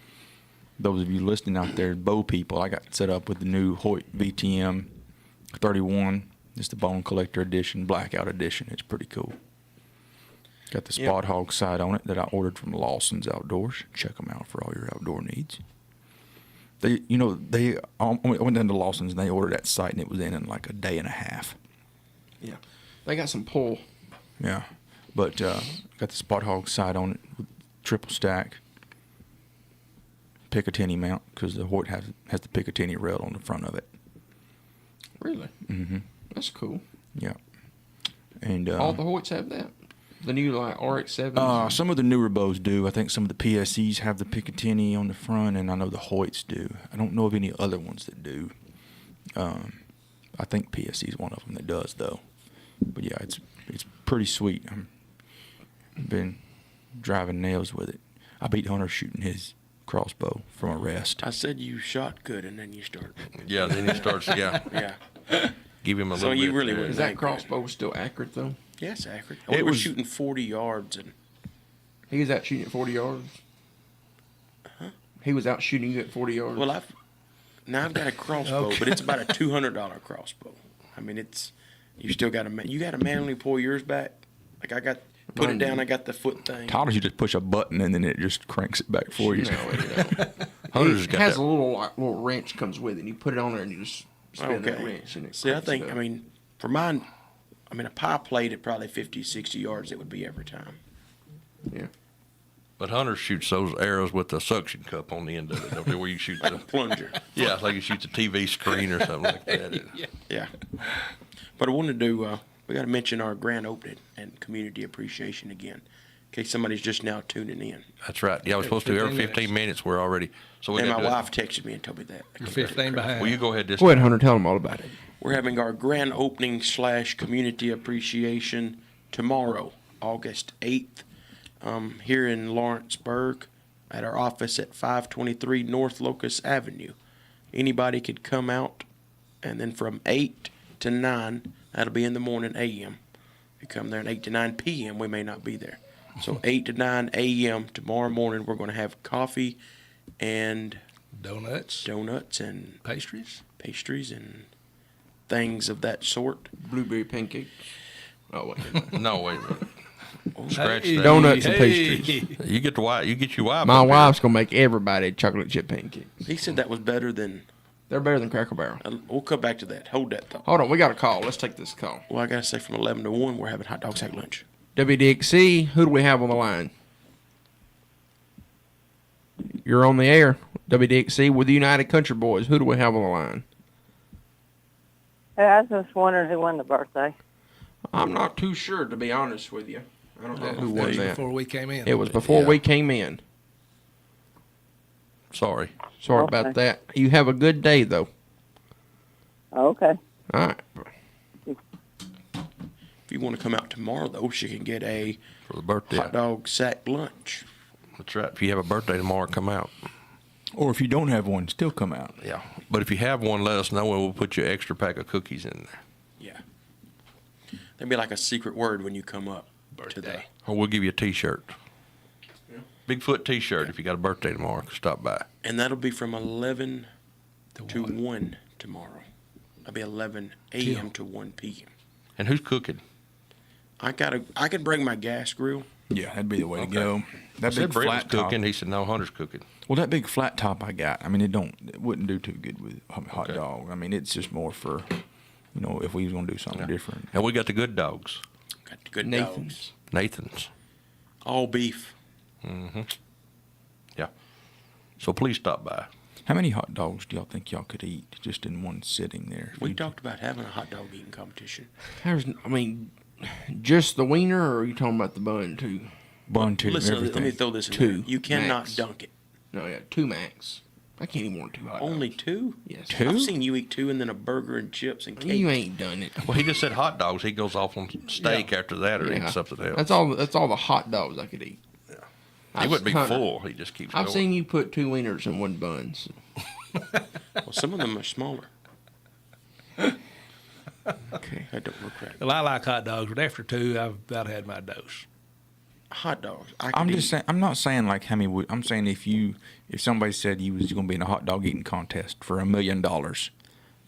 those of you listening out there, bow people. I got set up with the new Hoyt VTM 31. It's the Bone Collector Edition, Blackout Edition. It's pretty cool. Got the Yep. Spot Hog sight on it that I ordered from Lawson's Outdoors. Check them out for all your outdoor needs. I went down to Lawson's and they ordered that sight and it was in like a day and a half. Yeah. They got some pull. Yeah, but got the Spot Hog sight on it with triple stack, Picatinny mount because the Hoyt has the Picatinny rail on the front of it. Really? Mm-hmm. That's cool. Yeah. And All the Hoyts have that. The new like RX-7s. some of the newer bows do. I think some of the PSEs have the Picatinny on the front, and I know the Hoyts do. I don't know of any other ones that do. I think PSE is one of them that does, though. But yeah, it's pretty sweet. I've been driving nails with it. I beat Hunter shooting his crossbow from a rest. I said you shot good, and then you start. Yeah, then he starts, Yeah. give him a So little you bit really there. wouldn't Is that think crossbow still accurate though? Yes, accurate. It We were was- shooting 40 yards, and He was out shooting at 40 yards. He was out shooting you at 40 yards. well, I've got a crossbow, but it's about a $200 crossbow. I mean, you still got to you got to manually pull yours back. Like I got put it down. I got the foot thing. Tyler's, you just push a button and then it just cranks it back for you. No, Hunter's it got has that. a little wrench comes with it. And you put it on there and you just spin that Okay. wrench. And it See, I cranks think it up. for mine, a pie plate at probably 50, 60 yards. It would be every time. Yeah. But Hunter shoots those arrows with a suction cup on the end of it, don't they, where you shoot the Plunger. yeah, like you shoot the TV screen or something like that. Yeah. But I wanted to, we got to mention our grand opening and community appreciation again, in case somebody's just now tuning in. That's right. Yeah, I was supposed to every 15 minutes. We're already. So we And got my to do wife texted me and told me that. You're 15 behind. Will you go ahead this Go ahead, time? Hunter. Tell them all about it. We're having our grand opening / community appreciation tomorrow, August 8th, here in Lawrenceburg at our office at 523 North Locust Avenue. Anybody could come out, and then from 8 to 9, that'll be in the morning a.m. You come there at 8 to 9 p.m., we may not be there. So 8 to 9 a.m. tomorrow morning, we're going to have coffee and Donuts, and pastries. pastries and things of that sort. Blueberry pancakes. Oh, wait. No, wait a minute. Scratch Hey, that. Donuts and hey. pastries. You get your wife. My up here. wife's going to make everybody chocolate chip pancakes. He said that was better than. They're better than Cracker Barrel. We'll come back to that. Hold that thought. Hold on. We got a call. Let's take this call. Well, I gotta say, from 11 to 1, we're having hot dogs at lunch. WDXE, who do we have on the line? You're on the air. WDXE with the United Country Boys. Who do we have on the line? Hey, I was just wondering who won the birthday. I'm not too sure, to be honest with you. I don't know who That won was that. before we came in. It was before Yeah. we came in. Sorry. Sorry Okay. about that. You have a good day, though. Okay. All right. If you want to come out tomorrow, though, she can get a For the birthday. hot dog sack lunch. That's right. If you have a birthday tomorrow, come out. Or if you don't have one, still come out. Yeah. But if you have one, let us know and we'll put you an extra pack of cookies in there. Yeah. There'll be like a secret word when you come up to the. Birthday. Or we'll give you a T-shirt. Bigfoot T-shirt if you got a birthday tomorrow. Stop by. And that'll be from 11 to one. 1 tomorrow. That'll be 11 a.m. to 1 p.m. And who's cooking? I can bring my gas grill. Yeah, that'd be the way Okay. to go. That Said big Brett was flat top. cooking. He said no, Hunter's cooking. Well, that big flat top I got. I mean, it wouldn't do too good with hot Okay. dog. I mean, it's just more for, if we was gonna do something different. And we got the good dogs. Got the good Nathan's. dogs. Nathan's. All beef. Yeah. So please stop by. How many hot dogs do y'all think y'all could eat just in one sitting there? We talked about having a hot dog eating competition. Just the wiener, or are you talking about the bun, too? Bun too, Listen, everything. let me throw this in Two there. You cannot max. dunk it. No, yeah, 2 max. I can't eat more than 2 hot dogs. Only 2? Yes. Two? I've seen you eat 2 and then a burger and chips and cake. You ain't done it. Well, he just said hot dogs. He goes off on steak after that or Yeah. eats something else. That's all the hot dogs I could eat. He wouldn't be Hunter, full. He just keeps I've going. seen you put 2 wieners in 1 bun. So. Well, some of them are smaller. Okay. That don't look right. Well, I like hot dogs, but after 2, I've about had my dose. Hot dogs. I'm just saying. I'm not saying like how many. I'm saying if somebody said you was going to be in a hot dog eating contest for $1 million,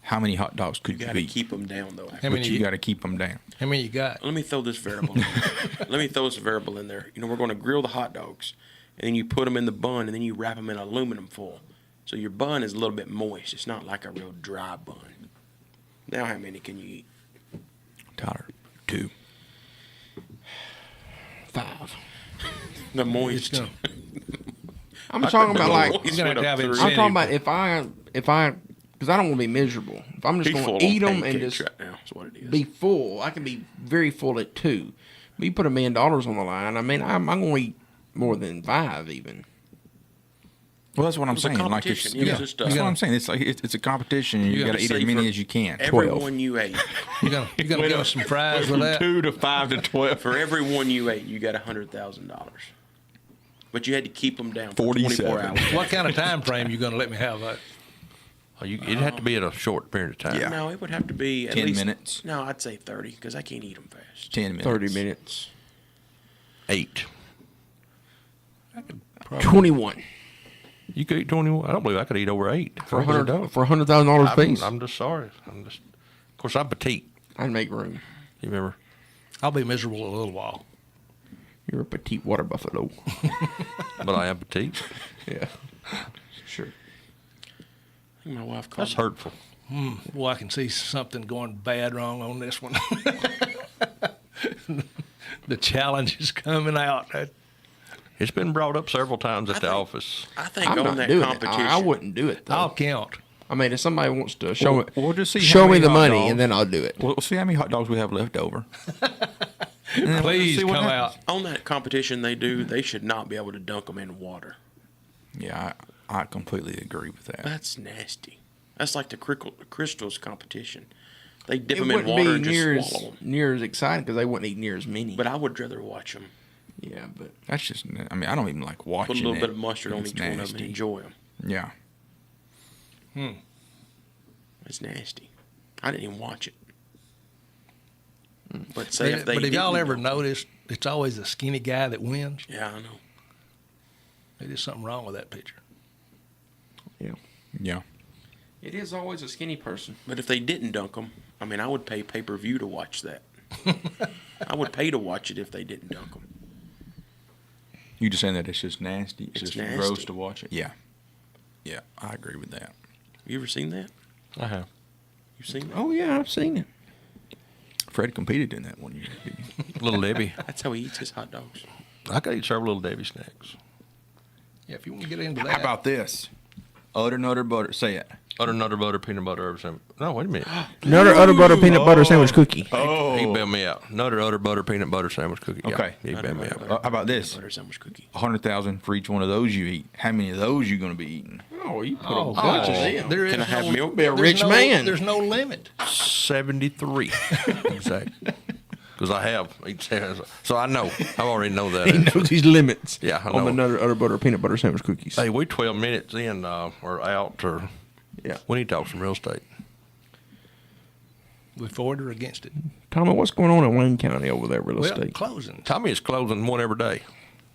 how many hot dogs could You you got to eat? keep them down, though. How many But you got to keep them down. How many you got? Let me throw this variable. In there. We're going to grill the hot dogs, and then you put them in the bun, and then you wrap them in aluminum foil. So your bun is a little bit moist. It's not like a real dry bun. Now, how many can you eat? Tyler, 2. 5. The moist. It's gonna- I'm talking about like He's You're gonna went have up to have 3. I'm talking about if I because I don't want to be miserable. If I'm just He's going full to on eat them and pancakes just right now. Is what it is. be full. I can be very full at 2. But you put $1 million on the line. I mean, I'm going to eat more than 5 even. Well, that's what I'm It was a saying. Like competition. It was just, that's what I'm saying. It's like it's a competition. And you got to eat as save many for as you can. Everyone you ate. You gonna give us some fries with that? 2 to 5 to 12. For every one you ate, you got $100,000. But you had to keep them down for 47. 24 hours. What kind of time frame you gonna let me have that? It'd have to be in a short period of time. Yeah. No, it would have to be at 10 least minutes. No, I'd say 30 because I can't eat them fast. 10 minutes. 30 minutes. 8. 21 You could eat 21. I don't believe I could eat over 8 for $100,000 apiece. I'm just sorry. Of course, I'm petite. I'd make room. You remember? I'll be miserable a little while. You're a petite water buffalo. But I am petite. Yeah. Sure. I think my wife called That's hurtful. Well, I can see something going bad wrong on this one. The challenge is coming out. It's been brought up several times at the office. I think I'm on not that doing competition. it. I wouldn't do it, though. I'll count. I mean, if somebody wants to show me, We'll just see how show me many the hot money, dogs. and then I'll do it. We'll see how many hot dogs we have left over. And then we'll Please see come what out. happens. On that competition they should not be able to dunk them in water. Yeah, I completely agree with that. That's nasty. That's like the crystals competition. They dip It them in wouldn't water be and near just swallow them. near as exciting because they wouldn't eat near as many. But I would rather watch them. yeah, but That's just, I mean, I don't even like watching Put a little it. bit of mustard on It's each one of them nasty. and enjoy them. Yeah. It's nasty. I didn't even watch it. But say if they But have y'all didn't ever dunk- noticed it's always the skinny guy that wins? Yeah, I know. There's something wrong with that picture. Yeah. it is always a skinny person. But if they didn't dunk them, I mean, I would pay pay-per-view to watch that. I would pay to watch it if they didn't dunk them. You just saying that it's just nasty? It's It's just nasty. gross to watch it? Yeah. Yeah, I agree with that. You ever seen that? I have. You seen that? Oh yeah, I've seen it. Fred competed in that one year. Didn't he? Little Debbie. That's how he eats his hot dogs. I could eat several Little Debbie snacks. Yeah, if you want to get into How that. about this? Nutter butter. Say it. Nutter butter, peanut butter, herb sandwich. No, wait a minute. Nutter Utter Butter Peanut Butter Sandwich Cookie. He bailed me out. Nutter butter, peanut butter sandwich cookie. Yeah, Okay. he bailed me out. How about this? Butter sandwich cookie. 100,000 for each one of those you eat. How many of those you going to be eating? Oh, you put Oh, a bunch of gosh. them. There Can is I have no- milk? Be a there's rich no- man. There's no limit. 73. Exactly. Because I have. So I know. I already know that. He knows these limits. Yeah, I on the know. Nutter Utter Butter Peanut Butter Sandwich Cookies. Hey, we 12 minutes in or out or Yeah. we need to talk some real estate. We for it or against it. Tommy, what's going on in Wayne County over there, real Well, estate? closing. Tommy is closing one every day.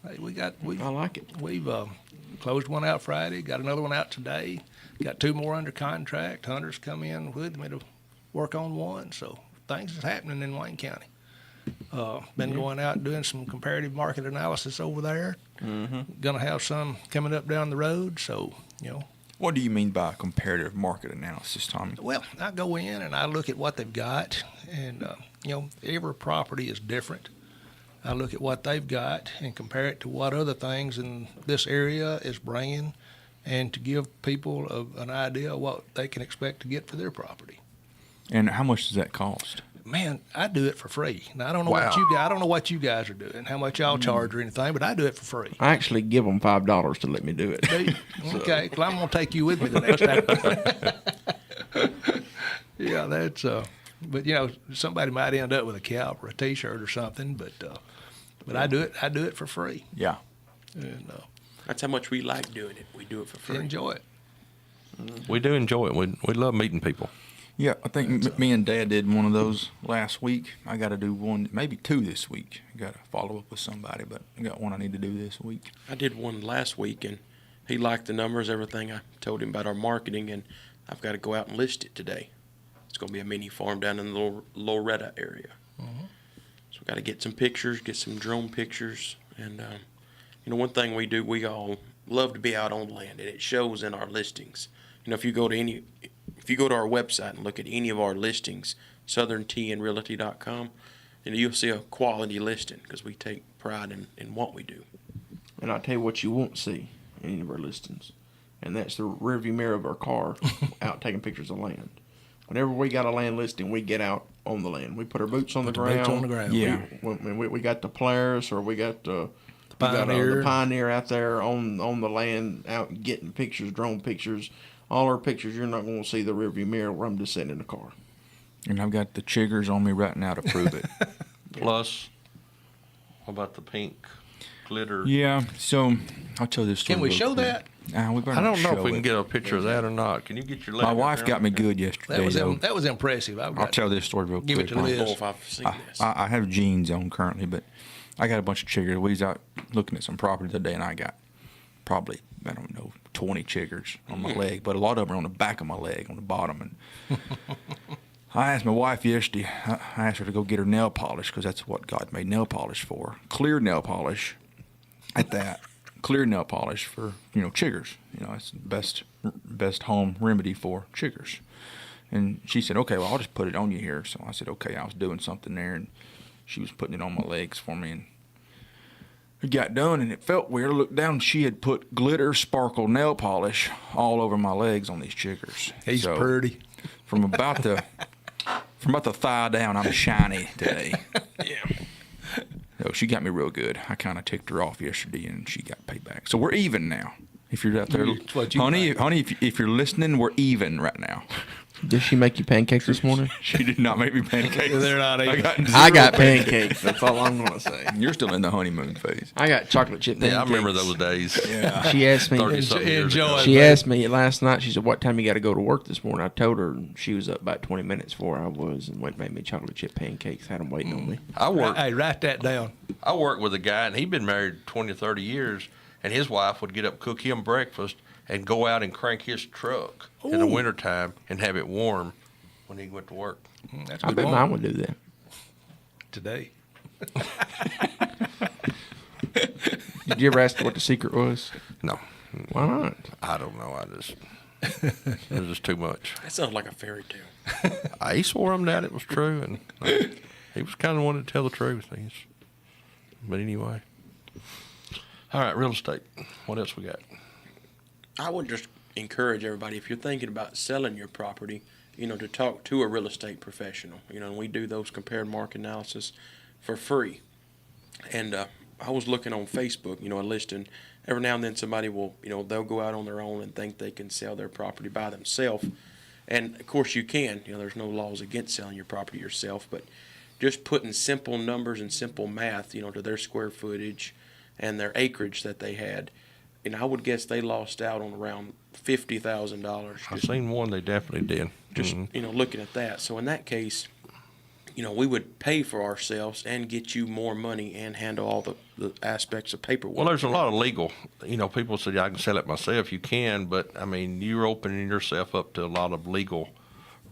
Hey, I like it. We've closed one out Friday, got another one out today, got 2 more under contract. Hunters come in with me to work on one, so things is happening in Wayne County. Been going out doing some comparative market analysis over there. Gonna have some coming up down the road, so What do you mean by comparative market analysis, Tommy? Well, I go in and I look at what they've got, and every property is different. I look at what they've got and compare it to what other things in this area is bringing, and to give people an idea of what they can expect to get for their property. And how much does that cost? Man, I do it for free. Now I don't know Wow. what you guys. I don't know what you guys are doing, how much y'all charge or anything, but I do it for free. I actually give them $5 to let me do it. Do you? Okay, well, I'm gonna take you with me the next time. Yeah, that's. But somebody might end up with a cap or a T-shirt or something. But I do it. I do it for free, Yeah. and That's how much we like doing it. We do it for free. enjoy it. We do enjoy it. We love meeting people. Yeah, I think me and Dad did one of those last week. I got to do one, maybe 2 this week. I got to follow up with somebody, but I got one I need to do this week. I did one last week, and he liked the numbers, everything. I told him about our marketing, and I've got to go out and list it today. It's going to be a mini farm down in the Loretta area. So we've got to get some pictures, get some drone pictures. And, one thing we do, we all love to be out on land, and it shows in our listings. If you go to our website and look at any of our listings, southerntnrealty.com, you'll see a quality listing because we take pride in what we do. And I'll tell you what you won't see in any of our listings, and that's the rearview mirror of our car out taking pictures of land. Whenever we got a land listing, we get out on the land. We put our boots on Put the the ground. boots on the ground. Yeah. We got the Polaris, or we got the Pioneer. the Pioneer out there on the land, out getting pictures, drone pictures. All our pictures, you're not going to see the rearview mirror where I'm just sitting in the car. And I've got the chiggers on me right now to prove it. Plus, what about the pink glitter? Yeah, so I'll tell this story. Can we real show quick. that? We better I don't know show if we can it. get a picture of that or not. Can you get your leg My up wife there? got me good yesterday. though. That was impressive. I'll tell this story real Give quick. it to Liz. I don't know if I've seen this. I have jeans on currently, but I got a bunch of chiggers. We was out looking at some property today, and I got probably, I don't know, 20 chiggers on my leg, but a lot of them are on the back of my leg, on the bottom. And I asked my wife yesterday, I asked her to go get her nail polish, because that's what God made nail polish for. Clear nail polish at that. Clear nail polish for, chiggers. It's the best home remedy for chiggers. And she said, okay, well, I'll just put it on you here. So I said, okay. I was doing something there, and she was putting it on my legs for me. And it got done, and it felt weird. I looked down, and she had put glitter sparkle nail polish all over my legs on these chiggers. He's So pretty. From about the thigh down, I'm shiny today. Yeah. So she got me real good. I kind of ticked her off yesterday, and she got paid back. So we're even now. If you're out there, That's what you honey, like. if you're listening, we're even right now. Did she make you pancakes this morning? She did not make me pancakes. They're not even. I got pancakes. That's all I'm going to say. You're still in the honeymoon phase. I got chocolate chip pancakes. Yeah, I remember those days. Yeah. She asked me. 30-something years ago. Enjoy. She asked me last night. She said, "What time you got to go to work this morning?" I told her, and she was up about 20 minutes before I was, and went and made me chocolate chip pancakes. Had them waiting on me. Hey, write that down. I worked with a guy, and he'd been married 20 or 30 years, and his wife would get up, cook him breakfast, and go out and crank his truck in the wintertime and have it warm when he went to work. That's I good bet one. mine would do that. Today. Did you ever ask her what the secret was? No, Why not? I don't know. It was just too much. That sounds like a fairy tale. He swore him that it was true, and he was kind of wanting to tell the truth. But anyway. All right, real estate. What else we got? I would just encourage everybody, if you're thinking about selling your property, to talk to a real estate professional. And we do those compare and market analysis for free. And I was looking on Facebook, a listing. Every now and then somebody will, they'll go out on their own and think they can sell their property by themselves. And of course you can. There's no laws against selling your property yourself, but just putting simple numbers and simple math, to their square footage and their acreage that they had. I would guess they lost out on around $50,000. I've seen one they definitely did. Just looking at that. So in that case, we would pay for ourselves and get you more money and handle all the aspects of paperwork. Well, there's a lot of legal. People say I can sell it myself. You can, but I mean, you're opening yourself up to a lot of legal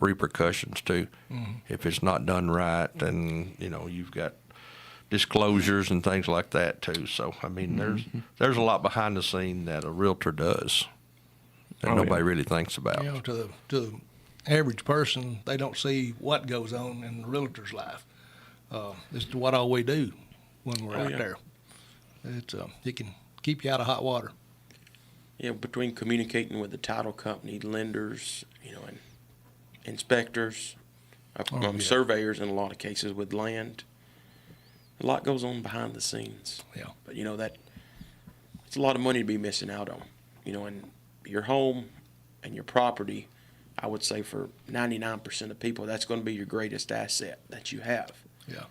repercussions too. If it's not done right, and you've got disclosures and things like that too. So I mean, there's a lot behind the scene that a realtor does that nobody really thinks about. To the average person, they don't see what goes on in the realtor's life. This is what all we do when we're out there. It can keep you out of hot water. Yeah, between communicating with the title company, lenders, and inspectors, surveyors in a lot of cases with land, a lot goes on behind the scenes. Yeah. But it's a lot of money to be missing out on. And your home and your property, I would say for 99% of people, that's going to be your greatest asset that you have. Yeah.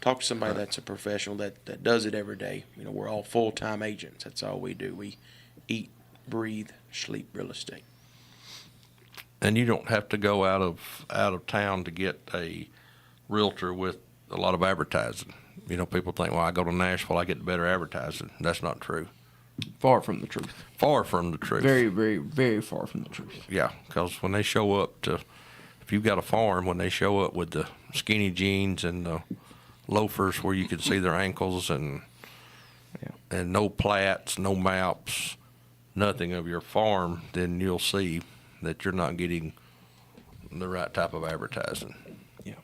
Talk to somebody that's a professional that does it every day. We're all full-time agents. That's all we do. We eat, breathe, sleep real estate. And you don't have to go out of town to get a realtor with a lot of advertising. People think, well, I go to Nashville, I get better advertising. That's not true. Far from the truth. Far from the truth. Very, very, very far from the truth. Yeah, because when they show up if you've got a farm, when they show up with the skinny jeans and the loafers where you can see their ankles and no plats, no maps, nothing of your farm, then you'll see that you're not getting the right type of advertising. Yeah.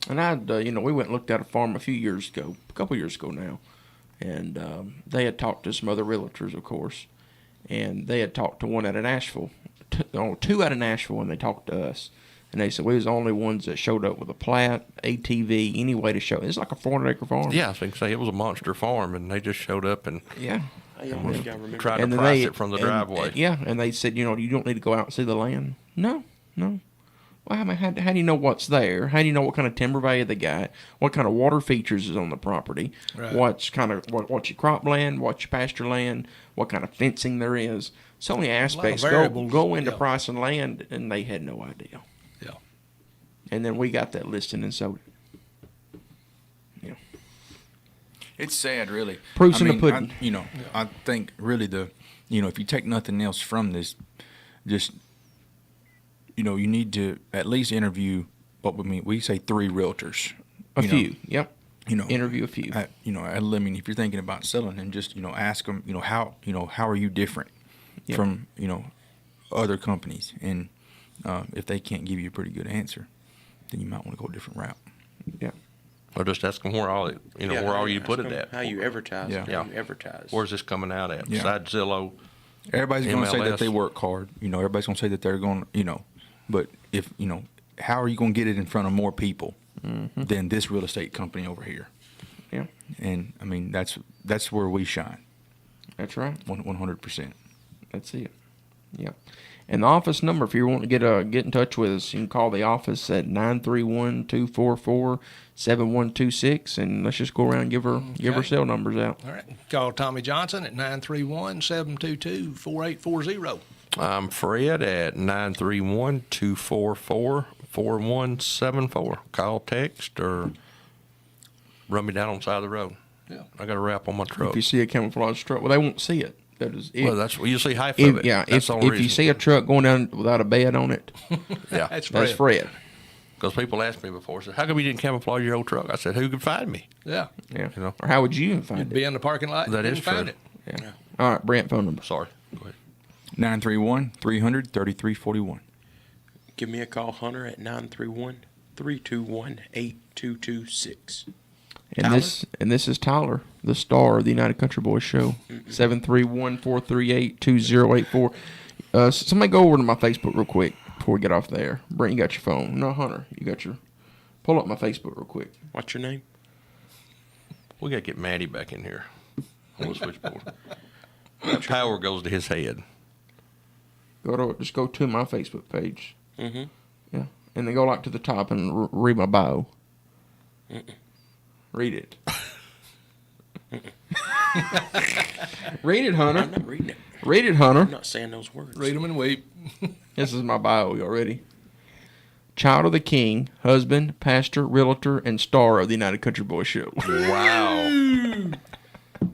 And we went and looked at a farm a couple years ago now. And they had talked to some other realtors, of course, and they had talked to one out of Nashville, two out of Nashville, and they talked to us. And they said we was the only ones that showed up with a plat, ATV, any way to show. It's like a 400-acre farm. Yeah, I was going to say it was a monster farm, and they just showed up and Yeah. I almost got to remember. tried to And then price they- it from the and- driveway. Yeah, and they said, you don't need to go out and see the land. No. Well, I mean, how do you know what's there? How do you know what kind of timber value they got? What kind of water features is on the property? Right. What's your crop land? What's your pasture land? What kind of fencing there is? So many aspects variables, go into yeah. pricing land, and they had no idea. Yeah. And then we got that listing and sold it. It's sad, really. Proof's in the pudding. I think really if you take nothing else from this, just, you need to at least interview we say 3 realtors. A few, yep. Interview a few. I mean, if you're thinking about selling, and just, ask them, how are you different Yep. from, other companies? And if they can't give you a pretty good answer, then you might want to go a different route. Yeah. Or just ask them where all you put it at. How you advertise. Yeah. How you advertise. Where's this coming out at? Yeah. Besides Zillow. Everybody's going to say that MLS. they work hard. Everybody's going to say that they're going to, but if, how are you going to get it in front of more people than this real estate company over here? Yeah. And I mean, that's where we shine. That's right. 100%. That's it. Yeah. And the office number, if you want to get in touch with us, you can call the office at 931-244-7126, and let's just go around and give her cell numbers out. All right. Call Tommy Johnson at 931-722-4840. I'm Fred at 931-244-4174. Call, text, or run me down on the side of the road. Yeah. I got a wrap on my truck. If you see a camouflage truck, well, they won't see it. That is it. Well, that's you see half of it. Yeah, That's the only if you reason. see a truck going down without a bed on it, Yeah. That's that's Fred. Fred. Because people asked me before, said, how come you didn't camouflage your old truck? I said, who could find me? Yeah. Yeah. You know. Or how would you find You'd it? be in the parking lot. That you is find true. it. Yeah. All right, Brent, phone number. Sorry. Go ahead. 931-300-3341. Give me a call, Hunter, at 931-321-8226. And this is Tyler, the star of the United Country Boys show. 731-438-2084. Somebody go over to my Facebook real quick before we get off there. Brent, you got your phone. No, Hunter, you got your. Pull up my Facebook real quick. What's your name? We got to get Maddie back in here on the switchboard. That power goes to his head. Just go to my Facebook page. Mm-hmm. Yeah, and then go like to the top and read my bio. Read it. Read it, Hunter. I'm not reading it. Read it, Hunter. I'm not saying those words. Read them and weep. This is my bio. Y'all ready? Child of the King, husband, pastor, realtor, and star of the United Country Boys show. Wow.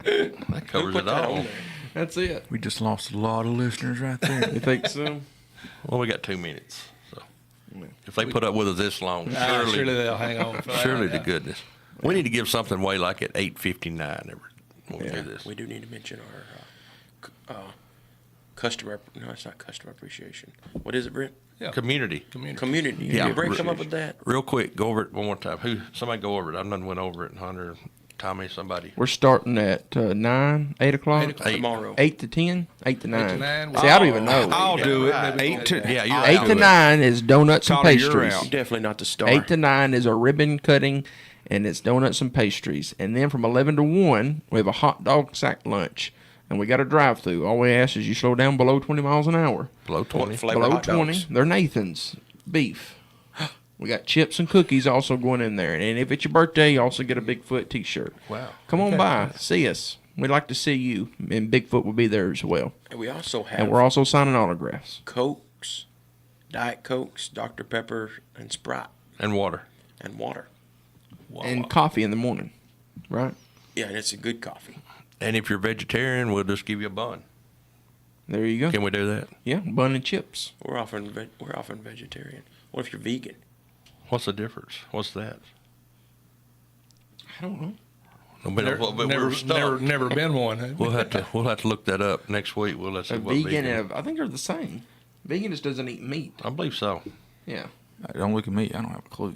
That covers Put it that all. on there. That's it. We just lost a lot of listeners right there. You think so? Well, we got 2 minutes. So if they put up with us this long, Surely surely they'll hang on for that. surely to Yeah. goodness. We need to give something away like at 8:59 when we do this. We do need to mention our customer. No, it's not customer appreciation. What is it, Brent? Yeah. Community. Community. Yeah. Did Brent come up with that? Real quick, go over it one more time. Somebody go over it. I done went over it. Hunter, Tommy, somebody. We're starting at 9, 8 o'clock. 8 o'clock. Tomorrow. 8 to 10, 8 to 9. 8 to 9. See, I don't even know. I'll do it. Right. 8 to Yeah, you're 8 out. to 9 is donuts and Tyler, you're pastries. out. Definitely not the star. 8 to 9 is a ribbon cutting, and it's donuts and pastries. And then from 11 to 1, we have a hot dog sack lunch. And we got a drive-through. All we ask is you slow down below 20 miles an hour. Below 20. flavor Below hot 20, dogs? they're Nathan's beef. We got chips and cookies also going in there. And if it's your birthday, you also get a Bigfoot T-shirt. Wow. Come on by. See us. We'd like to see you. And Bigfoot will be there as well. And we also have And we're also signing autographs. Cokes, Diet Cokes, Dr. Pepper, and Sprite, And water. and water. And coffee in the morning. Right? Yeah, and it's a good coffee. And if you're vegetarian, we'll just give you a bun. There you go. Can we do that? Yeah, bun and chips. We're often vegetarian. What if you're vegan? What's the difference? What's that? I don't know. But we're stuck. Never been one. have we? We'll have to look that up next week. We'll see A what vegan and I think they're the same. Vegan just doesn't eat meat. I believe so. Yeah. Don't look at me. I don't have a clue.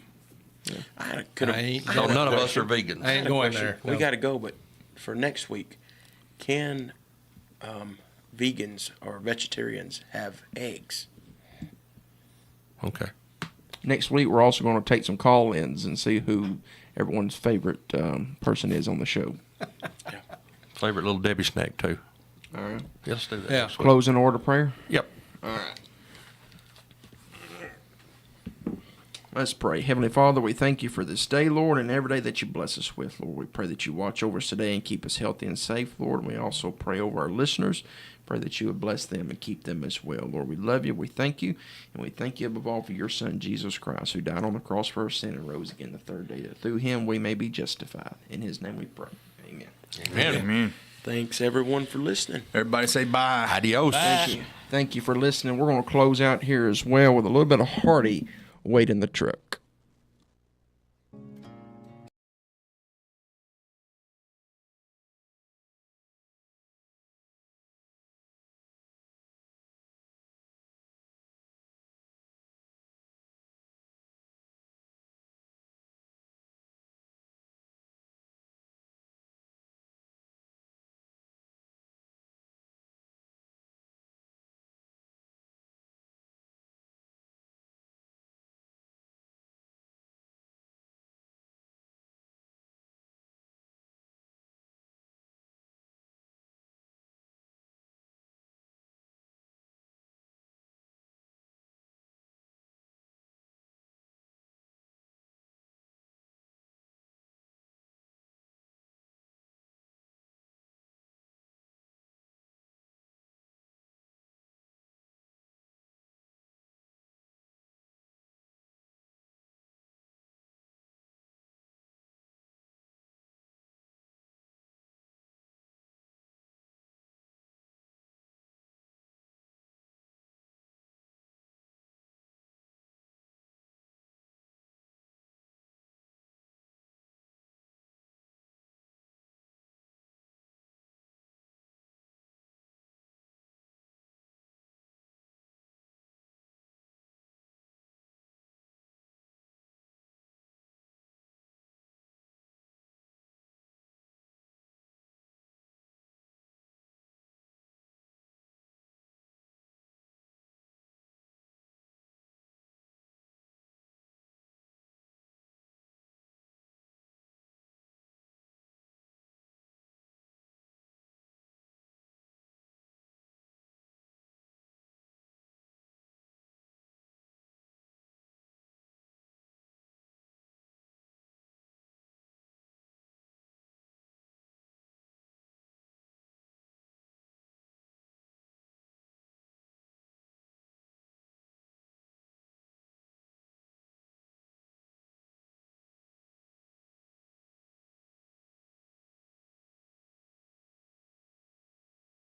I ain't So none of us are vegans. I ain't going there. We No. got to go, but for next week, can vegans or vegetarians have eggs? Okay. next week we're also going to take some call-ins and see who everyone's favorite person is on the show. Favorite little Debbie snack too. All right. Yeah, let's do that. Yeah. next week. Closing order prayer. Yep. All right. Let's pray. Heavenly Father, we thank you for this day, Lord, and every day that you bless us with, Lord. We pray that you watch over us today and keep us healthy and safe, Lord. And we also pray over our listeners. Pray that you would bless them and keep them as well. Lord, we love you. We thank you. And we thank you above all for your Son, Jesus Christ, who died on the cross for our sin and rose again the third day, that through him we may be justified. In his name we pray. Amen. Amen. Amen. Thanks, everyone, for listening. Everybody say bye. Adios. Thank you. Thank you for listening. We're going to close out here as well with a little bit of Hardy, Wait in the Truck.